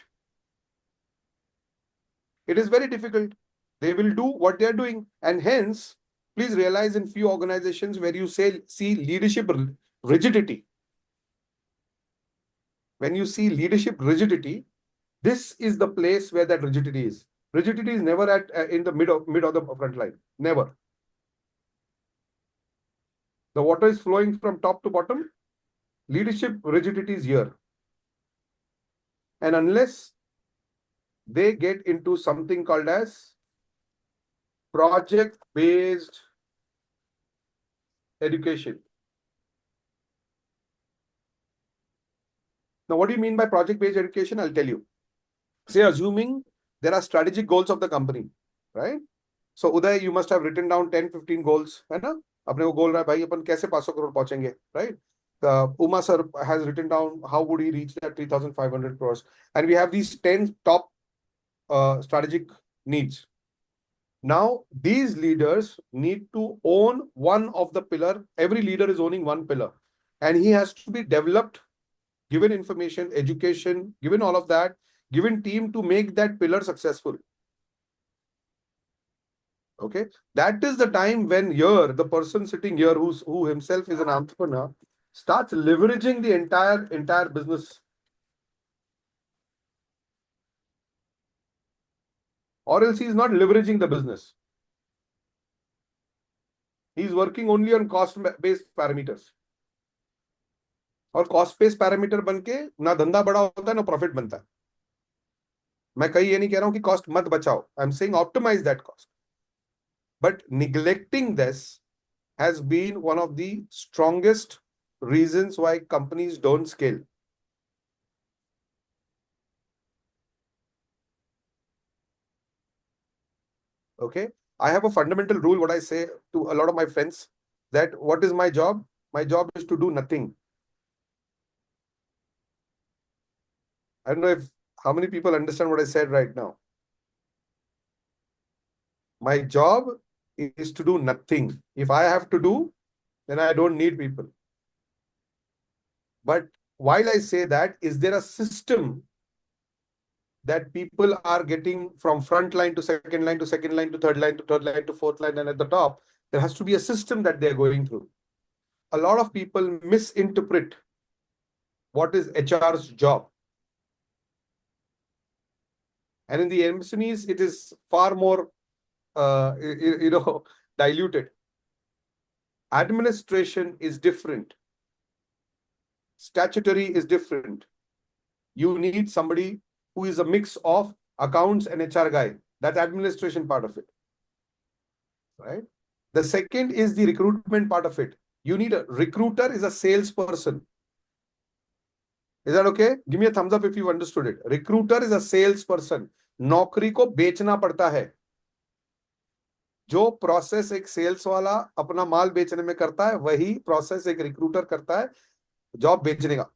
it is very difficult. They will do what they are doing, and hence please realize in few organizations where you see leadership rigidity, when you see leadership rigidity, this is the place where that rigidity is. Rigidity is never at in the mid of the front line, never. The water is flowing from top to bottom. Leadership rigidity is here, and unless they get into something called as project based education. Now, what do you mean by project based education? I'll tell you. Say, assuming there are strategic goals of the company, right? So Uday, you must have written down 10-15 goals, है ना? अपने को गोल रहा है भाई, अपन कैसे 500 करोड़ पहुंचेंगे, right? Uma sir has written down how would he reach that 3,500 crores, and we have these 10 top strategic needs. Now these leaders need to own one of the pillar. Every leader is owning one pillar, and he has to be developed, given information, education, given all of that, given team to make that pillar successful. Okay, that is the time when here the person sitting here who himself is an entrepreneur starts leveraging the entire business, or else he is not leveraging the business. He is working only on cost based parameters, और cost based parameter बनके ना धंधा बड़ा होता है ना profit बनता है। मैं कहीं ये नहीं कह रहा हूं कि कॉस्ट मत बचाओ, I am saying optimise that cost, but neglecting this has been one of the strongest reasons why companies don't scale. Okay, I have a fundamental rule, what I say to a lot of my friends, that what is my job? My job is to do nothing. I don't know if how many people understand what I said right now. My job is to do nothing. If I have to do, then I don't need people. But while I say that, is there a system that people are getting from front line to second line to second line to third line to third line to fourth line, and at the top, there has to be a system that they're going through. A lot of people misinterpret what is HR's job. And in the MSMEs, it is far more, diluted. Administration is different. Statutory is different. You need somebody who is a mix of accounts and HR guy. That's administration part of it, right? The second is the recruitment part of it. You need a recruiter is a salesperson. Is that okay? Give me a thumbs up if you understood it. Recruiter is a salesperson. नौकरी को बेचना पड़ता है. जो process एक sales वाला अपना माल बेचने में करता है, वही प्रोसेस एक रिक्रूटर करता है जॉब बेचने का.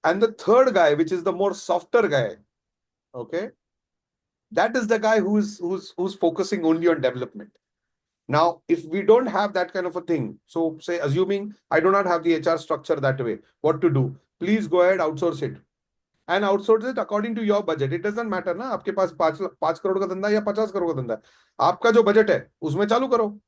And the third guy, which is the more softer guy, okay, that is the guy who's focusing only on development. Now, if we don't have that kind of a thing, so say assuming I do not have the HR structure that way, what to do? Please go ahead, outsource it. And outsource it according to your budget. It doesn't matter ना आपके पास 5 करोड़ का धंधा या 50 करोड़ का धंधा, आपका जो budget है उसमें चालू करो.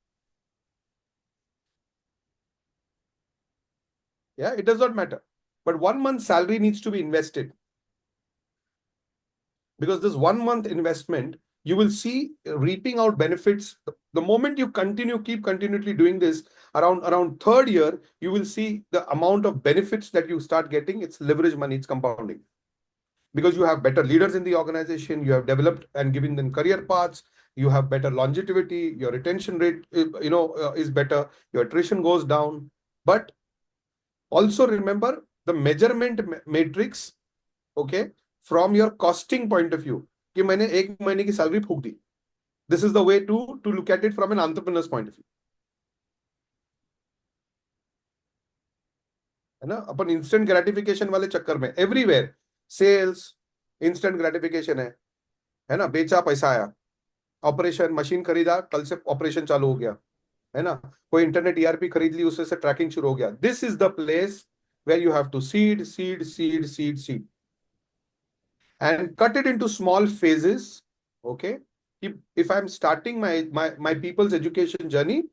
Yeah, it does not matter. But 1 month salary needs to be invested. Because this 1 month investment, you will see reaping out benefits. The moment you keep continually doing this, around third year, you will see the amount of benefits that you start getting. It's leverage money, it's compounding. Because you have better leaders in the organization, you have developed and giving them career paths, you have better longevity, your retention rate, is better, your attrition goes down. But also remember the measurement matrix, okay, from your costing point of view, कि मैंने 1 महीने की salary फूक दी. This is the way to look at it from an entrepreneur's point of view. है ना? अपन instant gratification वाले चक्कर में everywhere sales instant gratification है ना? बेचा पैसा आया, ऑपरेशन मशीन खरीदा कल से ऑपरेशन चालू हो गया, है ना? कोई इंटरनेट ERP खरीद ली, उससे ट्रैकिंग शुरू हो गया. This is the place where you have to seed and cut it into small phases. Okay, if I'm starting my people's education journey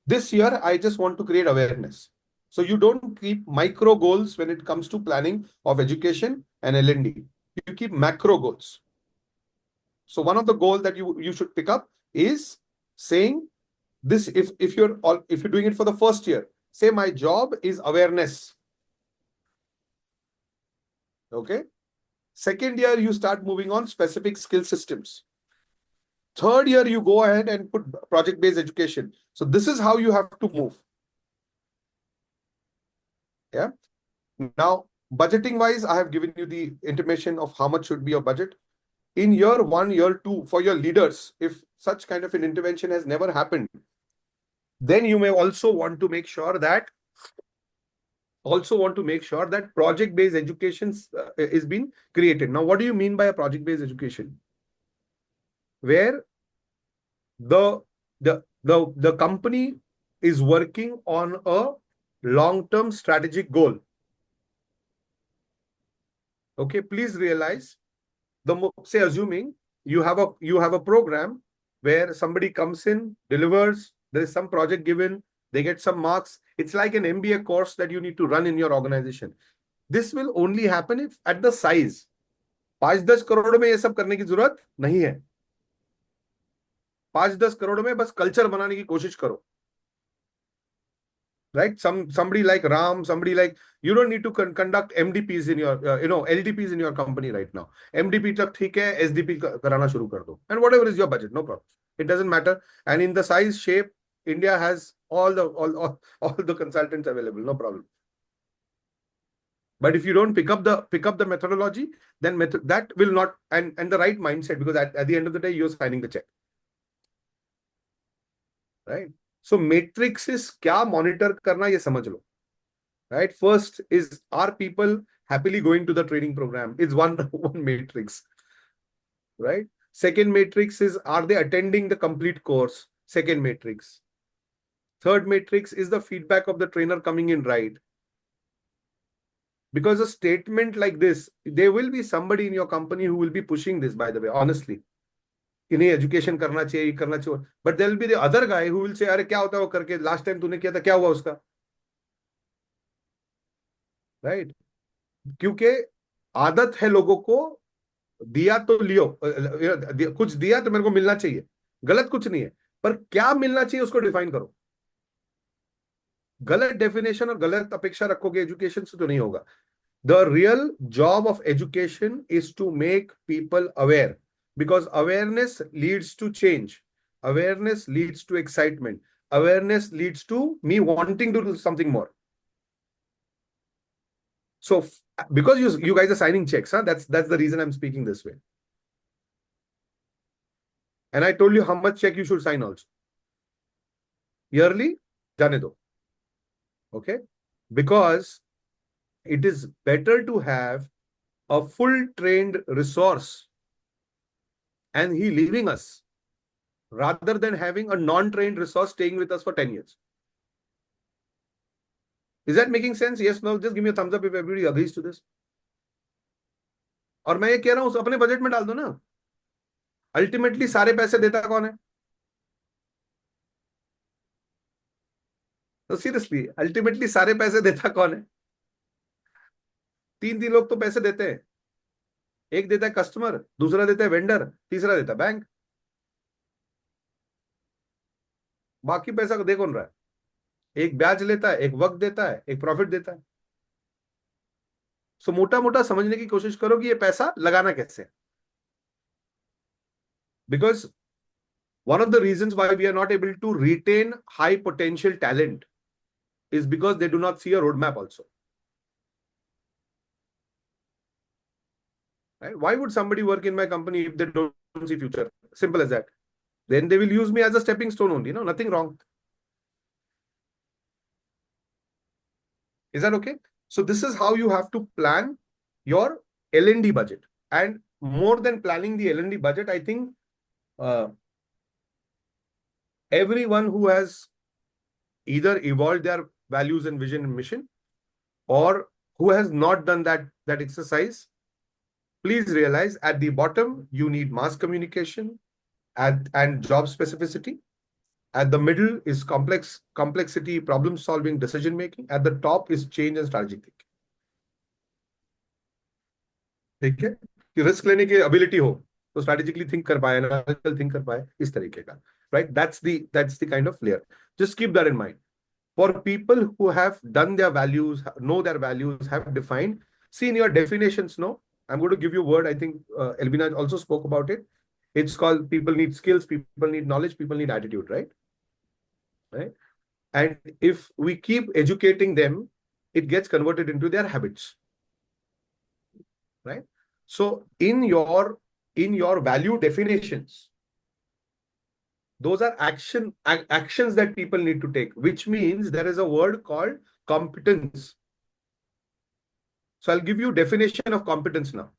this year, I just want to create awareness. So you don't keep micro goals when it comes to planning of education and L&D. You keep macro goals. So one of the goals that you should pick up is saying this. If you're doing it for the first year, say my job is awareness. Okay. Second year, you start moving on specific skill systems. Third year, you go ahead and put project-based education. So this is how you have to move. Yeah. Now, budgeting wise, I have given you the intimation of how much should be your budget. In year 1, year 2, for your leaders, if such kind of an intervention has never happened, then you may also want to make sure that project-based education is being created. Now, what do you mean by a project-based education? Where the company is working on a long-term strategic goal. Okay, please realize, say assuming you have a program where somebody comes in, delivers, there is some project given, they get some marks. It's like an MBA course that you need to run in your organization. This will only happen if at the size. 5-10 crore में ये सब करने की जरूरत नहीं है. 5-10 करोड़ में बस कल्चर बनाने की कोशिश करो. Right? Somebody like Ram, somebody like, you don't need to conduct MDPs in your, LDPs in your company right now. MDP तक ठीक है, SDP कराना शुरू कर दो. And whatever is your budget, no problem. It doesn't matter. And in the size, shape, India has all the consultants available, no problem. But if you don't pick up the methodology, then that will not, and the right mindset, because at the end of the day, you're signing the check. Right? So matrix is क्या monitor करना ये समझ लो. Right? First is, are people happily going to the training program? It's one matrix. Right? Second matrix is, are they attending the complete course? Second matrix. Third matrix is the feedback of the trainer coming in right. Because a statement like this, there will be somebody in your company who will be pushing this, by the way, honestly. इन्हें education करना चाहिए, but there will be the other guy who will say, अरे क्या होता है वो करके, last time तूने किया था, क्या हुआ उसका? Right? क्योंकि आदत है लोगों को, दिया तो लियो, कुछ दिया तो मेरे को मिलना चाहिए, गलत कुछ नहीं है, पर क्या मिलना चाहिए उसको डिफाइन करो. गलत डेफिनेशन और गलत अपेक्षा रखोगे एजुकेशन से तो नहीं होगा. The real job of education is to make people aware, because awareness leads to change. Awareness leads to excitement. Awareness leads to me wanting to do something more. So because you guys are signing checks, huh? That's the reason I'm speaking this way. And I told you how much check you should sign also. Yearly, jane do. Okay? Because it is better to have a full trained resource and he leaving us, rather than having a non-trained resource staying with us for 10 years. Is that making sense? Yes, no? Just give me a thumbs up if everybody agrees to this. और मैं ये कह रहा हूं अपने budget में डाल दो ना. अल्टीमेटली सारे पैसे देता कौन है? तो सीरियसली अल्टीमेटली सारे पैसे देता कौन है? तीन लोग तो पैसे देते हैं. एक देता है कस्टमर, दूसरा देता है वेंडर, तीसरा देता है बैंक. बाकी पैसा दे कौन रहा है? एक ब्याज लेता है, एक वक्त देता है, एक प्रॉफिट देता है. सो मोटा मोटा समझने की कोशिश करो कि ये पैसा लगाना कैसे है. Because one of the reasons why we are not able to retain high potential talent is because they do not see a roadmap also. Right? Why would somebody work in my company if they don't see future? Simple as that. Then they will use me as a stepping stone only. No, nothing wrong. Is that okay? So this is how you have to plan your L&D budget. And more than planning the L&D budget, I think everyone who has either evolved their values and vision and mission, or who has not done that exercise, please realize at the bottom, you need mass communication and job specificity. At the middle is complexity, problem solving, decision making. At the top is change and strategic thinking. ठीक है? कि risk लेने की ability हो तो strategically think कर पाए, analytical think कर पाए, इस तरीके का. Right? That's the kind of layer. Just keep that in mind. For people who have done their values, know their values, have defined, see in your definitions, no? I'm going to give you a word. I think Elvina also spoke about it. It's called people need skills, people need knowledge, people need attitude, right? Right? And if we keep educating them, it gets converted into their habits. Right? So in your value definitions, those are actions that people need to take, which means there is a word called competence. So I'll give you definition of competence now.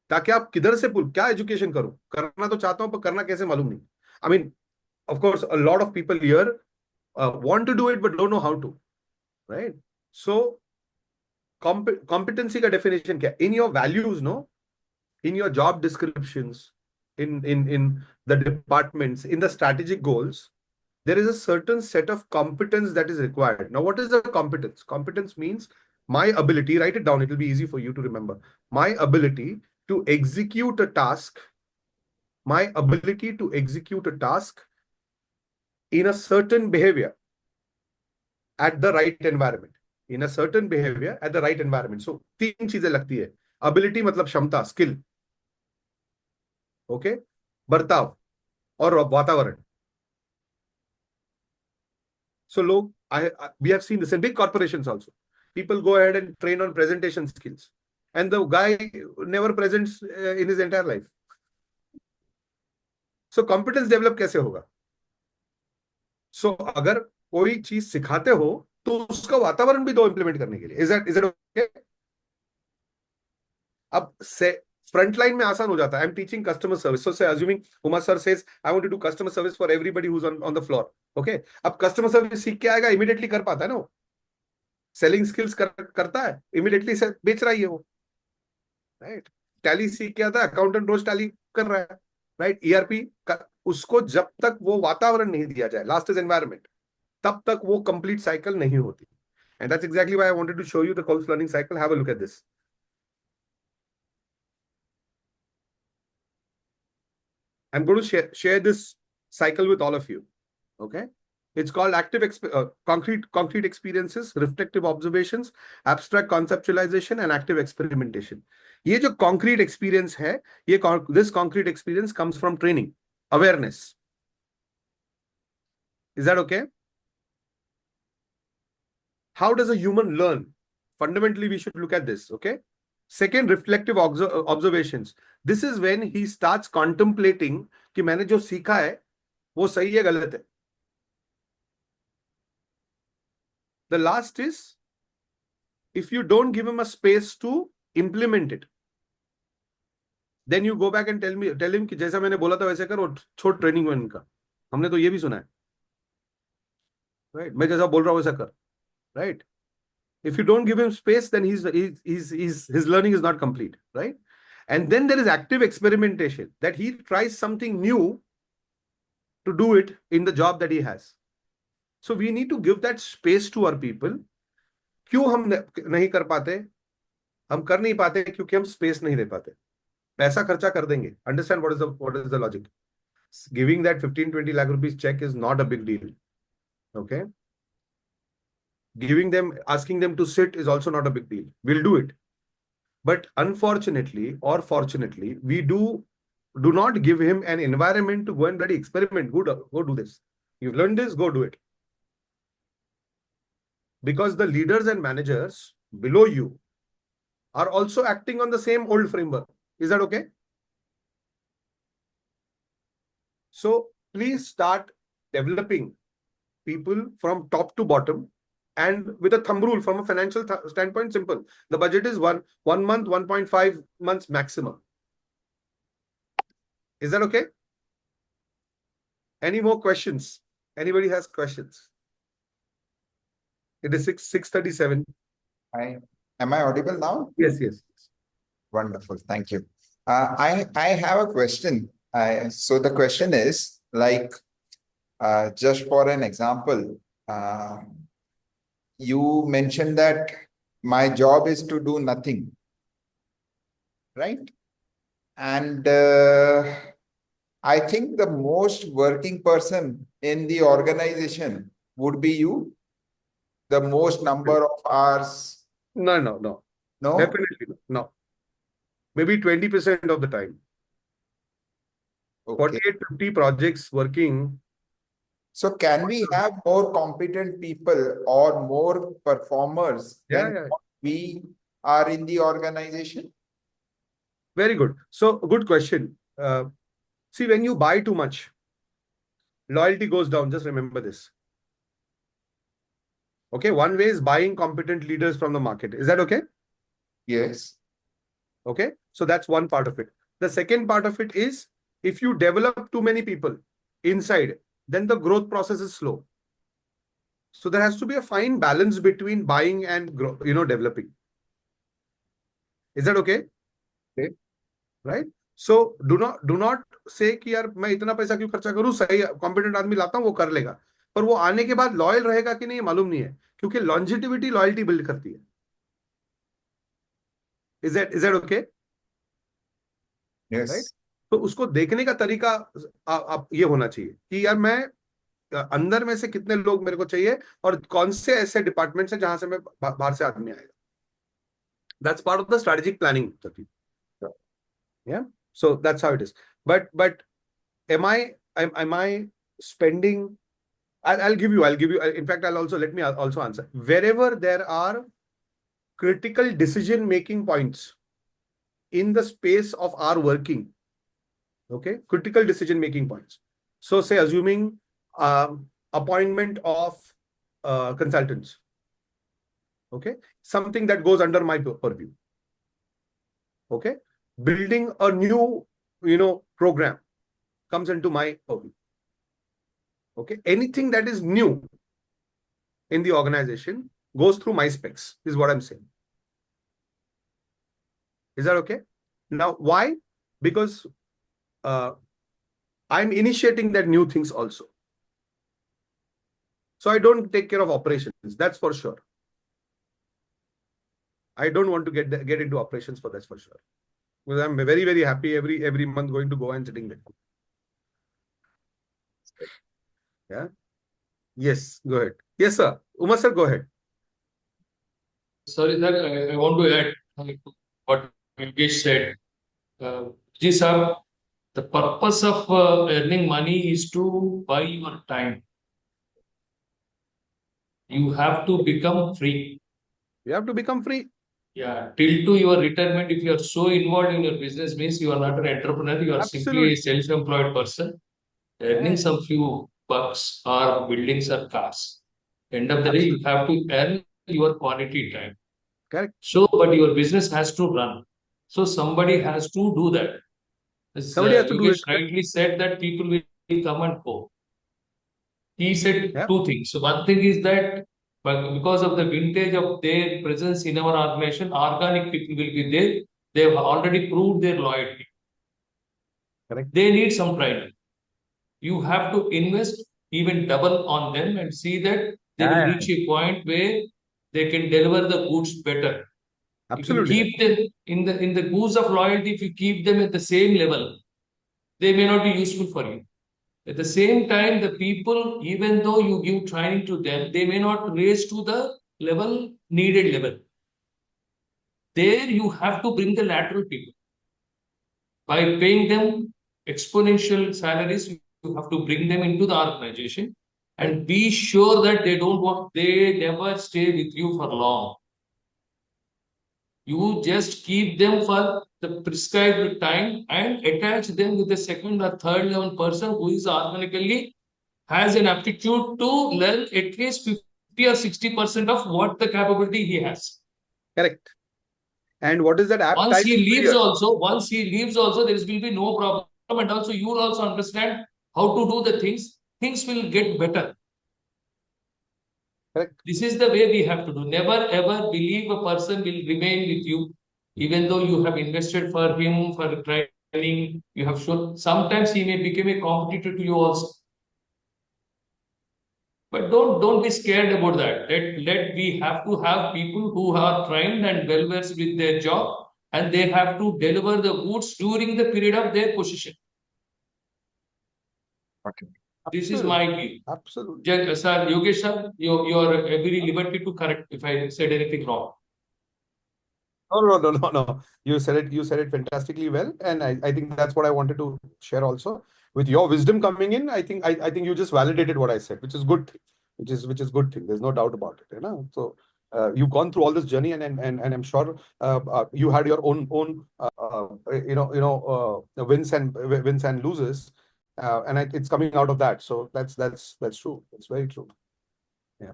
ताकि आप किधर से क्या education करूं, करना तो चाहता हूं पर करना कैसे मालूम नहीं. I mean, of course, a lot of people here want to do it but don't know how to. Right? So competency का definition क्या? In your values, no? In your job descriptions, in the departments, in the strategic goals, there is a certain set of competence that is required. Now, what is the competence? Competence means my ability, write it down, it will be easy for you to remember. My ability to execute a task, in a certain behavior at the right environment. In a certain behavior at the right environment. So, तीन चीजें लगती है. Ability मतलब क्षमता, skill. Okay? बर्ताव और वातावरण. So we have seen this in big corporations also. People go ahead and train on presentation skills. And the guy never presents in his entire life. So competence develop कैसे होगा? So अगर कोई चीज सिखाते हो तो उसका वातावरण भी दो implement करने के लिए. Is that okay? अब front line में आसान हो जाता है. I'm teaching customer service. So say assuming Umar sir says, I want to do customer service for everybody who's on the floor. Okay? अब customer service सीख के आएगा, immediately कर पाता है ना. Selling skills करता है, immediately से बेच रहा ही है वो. Right? Tally सीख के आता है, accountant रोज tally कर रहा है. Right? ERP उसको जब तक वो वातावरण नहीं दिया जाए, last is environment, तब तक वो complete cycle नहीं होती. And that's exactly why I wanted to show you the course learning cycle. Have a look at this. I'm going to share this cycle with all of you. Okay? It's called concrete experiences, reflective observations, abstract conceptualization, and active experimentation. ये जो concrete experience है, this concrete experience comes from training, awareness. Is that okay? How does a human learn? Fundamentally, we should look at this, okay? Second, reflective observations. This is when he starts contemplating कि मैंने जो सीखा है वो सही है गलत है. The last is, if you don't give him a space to implement it, then you go back and tell him कि जैसा मैंने बोला था वैसे कर, और छोड़ ट्रेनिंग में इनका. हमने तो ये भी सुना है, right? मैं जैसा बोल रहा हूँ वैसा कर, right? If you don't give him space, then his learning is not complete, right? And then there is active experimentation, that he tries something new to do it in the job that he has. So we need to give that space to our people. क्यों हम नहीं कर पाते? हम कर नहीं पाते क्योंकि हम स्पेस नहीं दे पाते. पैसा खर्चा कर देंगे. Understand what is the logic? Giving that 15-20 lakh rupees check is not a big deal. Okay? Asking them to sit is also not a big deal. We'll do it. But unfortunately or fortunately, we do not give him an environment to go and bloody experiment. Go do this. You've learned this, go do it. Because the leaders and managers below you are also acting on the same old framework. Is that okay? So please start developing people from top to bottom, and with a thumb rule from a financial standpoint, simple. The budget is one month, 1.5 months maximum. Is that okay? Any more questions? Anybody has questions? It is 6:37. Am I audible now? Yes, yes. Wonderful. Thank you. I have a question. So the question is, like, just for an example, you mentioned that my job is to do nothing, right? And I think the most working person in the organization would be you. The most number of hours. No. No? Definitely no. Maybe 20% of the time. Okay. 48-50 projects working. So can we have more competent people or more performers than what we are in the organization? Very good. So good question. See, when you buy too much, loyalty goes down. Just remember this. Okay, one way is buying competent leaders from the market. Is that okay? Yes. Okay, so that's one part of it. The second part of it is, if you develop too many people inside, then the growth process is slow. So there has to be a fine balance between buying and developing. Is that okay? Okay. Right? So do not say कि यार मैं इतना पैसा क्यों खर्चा करूं, सही competent आदमी लाता हूं वो कर लेगा, पर वो आने के बाद लॉयल रहेगा कि नहीं मालूम नहीं है, क्योंकि लॉन्जिटिविटी लॉयल्टी बिल्ड करती है. Is that okay? Yes. Right? तो उसको देखने का तरीका आप ये होना चाहिए कि यार मैं अंदर में से कितने लोग मेरे को चाहिए और कौन से ऐसे डिपार्टमेंट्स हैं जहां से मैं बाहर से आदमी आएगा. That's part of the strategic planning. Yeah. So that's how it is. But am I spending? I'll give you. In fact, let me also answer. Wherever there are critical decision-making points in the space of our working, okay, critical decision-making points. So say assuming appointment of consultants, okay, something that goes under my purview, okay, building a new, program comes into my purview, okay, anything that is new in the organization goes through my specs, is what I'm saying. Is that okay? Now, why? Because I'm initiating that new things also. So I don't take care of operations. That's for sure. I don't want to get into operations for that's for sure. Because I'm very, very happy every month going to go and sitting there. Yeah. Yes, go ahead. Yes, sir. Umar sir, go ahead. Sorry, sir, I want to add to what Yogesh said. Ji sir, the purpose of earning money is to buy your time. You have to become free. You have to become free. Yeah, till to your retirement, if you are so involved in your business, means you are not an entrepreneur, you are simply a Absolutely. self-employed person, earning Yes. some few bucks or buildings or cars. End of the day, you Absolutely. have to earn your quality time. Correct. So, but your business has to run. So somebody has to do that. As Somebody has to do it. Yogesh rightly said that people will come and go. He said Yeah. two things. So one thing is that because of the vintage of their presence in our organization, organic people will be there. They have already proved their loyalty. Correct. They need some training. You have to invest even double on them and see that they will reach a point where they can deliver the goods better. If you Absolutely. keep them in the goose of loyalty, if you keep them at the same level, they may not be useful for you. At the same time, the people, even though you give training to them, they may not raise to the needed level. There you have to bring the lateral people. By paying them exponential salaries, you have to bring them into the organization and be sure that they never stay with you for long. You just keep them for the prescribed time and attach them with the second or third level person who is organically has an aptitude to learn at least 50 or 60% of what the capability he has. Correct. And what is that app Once time he leaves period? also, there will be no problem. And also, you will also understand how to do the things. Things will get better. Correct. This is the way we have to do. Never ever believe a person will remain with you, even though you have invested for him, for training, you have shown. Sometimes he may become a competitor to you also. But don't be scared about that. We have to have people who are trained and well versed with their job, and they have to deliver the goods during the period of their position. Okay. This is my view. Absolutely. Sir, Yogesh sir, you are very liberty to correct if I said anything wrong. No. You said it fantastically well. And I think that's what I wanted to share also. With your wisdom coming in, I think you just validated what I said, which is good, which is good thing. There's no doubt about it, you know. So you've gone through all this journey, and I'm sure you had your own wins and loses, and it's coming out of that. So that's true. That's very true. Yeah.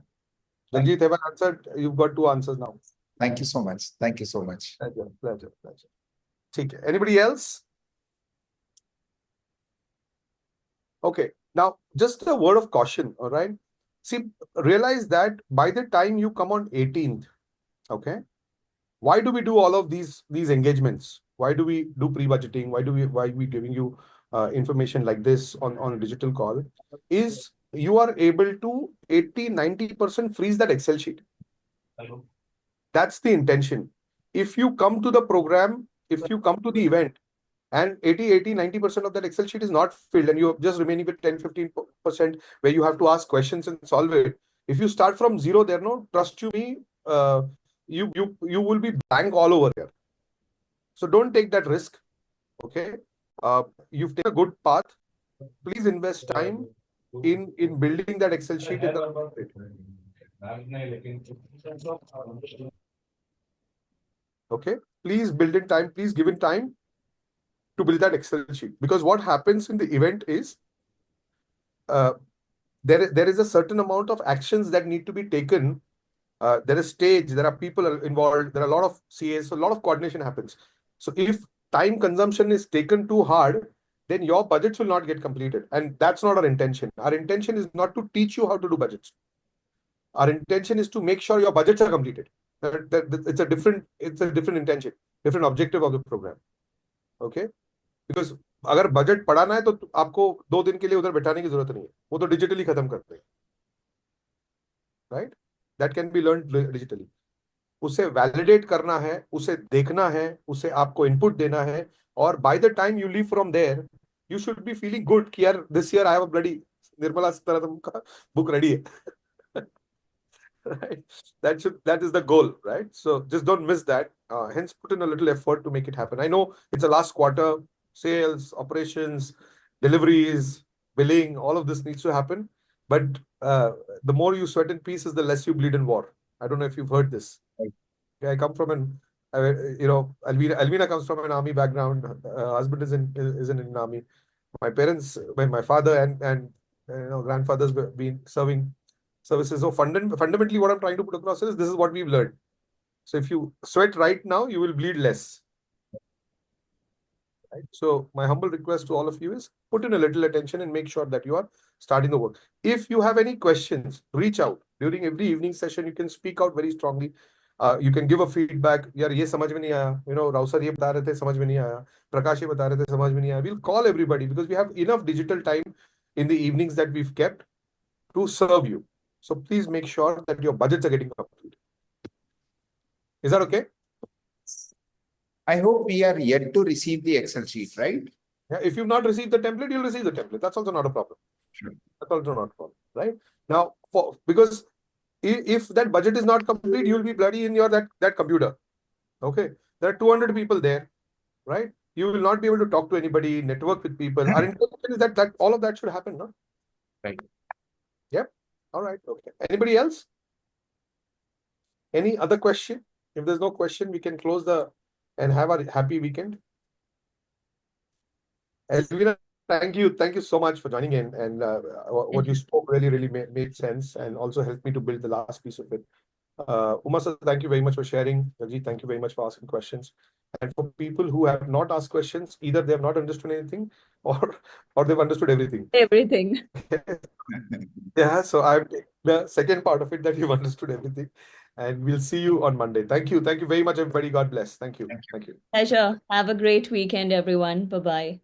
Ranjit, have I answered? You've got two answers now. Thank you so much. Thank you so much. Pleasure. Okay. Anybody else? Okay. Now, just a word of caution, all right? See, realize that by the time you come on 18th, okay, why do we do all of these engagements? Why do we do pre-budgeting? Why we giving you information like this on a digital call? Is you are able to 80-90% freeze that Excel sheet. That's the intention. If you come to the program, if you come to the event, and 90% of that Excel sheet is not filled, and you're just remaining with 10-15% where you have to ask questions and solve it. If you start from zero there, no, trust you me, you will be blank all over here. So don't take that risk. Okay. You've taken a good path. Please invest time in building that Excel sheet in the okay. Please build in time. Please give in time to build that Excel sheet, because what happens in the event is there is a certain amount of actions that need to be taken. There is stage, there are people involved, there are a lot of CAs, so a lot of coordination happens. So if time consumption is taken too hard, then your budgets will not get completed, and that's not our intention. Our intention is not to teach you how to do budgets. Our intention is to make sure your budgets are completed. It's a different intention, different objective of the program. Okay. Because अगर budget पढ़ाना है तो आपको 2 दिन के लिए उधर बैठाने की जरूरत नहीं है, वो तो डिजिटली खत्म करते हैं, right? That can be learn digitally. उसे वैलिडेट करना है, उसे देखना है, उसे आपको इनपुट देना है, और by the time you leave from there you should be feeling good कि यार this year I have a bloody Nirmala Sitharaman ka book ready hai. Right? That is the goal, right? So just don't miss that. Hence, put in a little effort to make it happen. I know it's the last quarter, sales, operations, deliveries, billing, all of this needs to happen. But the more you sweat in pieces, the less you bleed in war. I don't know if you've heard this. Okay, I come from Elvina comes from an army background. Husband is in an army. My parents, my father and grandfathers were been serving services. So fundamentally, what I'm trying to put across is this is what we've learned. So if you sweat right now, you will bleed less. Right? So my humble request to all of you is put in a little attention and make sure that you are starting the work. If you have any questions, reach out. During every evening session, you can speak out very strongly. You can give a feedback. यार ये समझ में नहीं आया. Rao sir ये बता रहे थे समझ में नहीं आया. Prakash ये बता रहे थे समझ में नहीं आया. We'll call everybody because we have enough digital time in the evenings that we've kept to serve you. So please make sure that your budgets are getting complete. Is that okay? I hope we are yet to receive the Excel sheet, right? Yeah, if you've not received the template, you'll receive the template. That's also not a problem. Sure. That's also not a problem, right? Now, because if that budget is not complete, you'll be bloody in your that computer. Okay, there are 200 people there, right? You will not be able to talk to anybody, network with people. Our intention is that all of that should happen, no? Right. Yep. All right. Okay. Anybody else? Any other question? If there's no question, we can close and have a happy weekend. Elvina, thank you so much for joining in, and what you spoke really made sense and also helped me to build the last piece of it. Uma sir, thank you very much for sharing. Jagjeet, thank you very much for asking questions. And for people who have not asked questions, either they have not understood anything or they've understood everything. Everything. Yeah, so I've taken the second part of it that you've understood everything. And we'll see you on Monday. Thank you. Thank you very much, everybody. God bless. Thank you. Thank you. Pleasure. Have a great weekend, everyone. Bye-bye.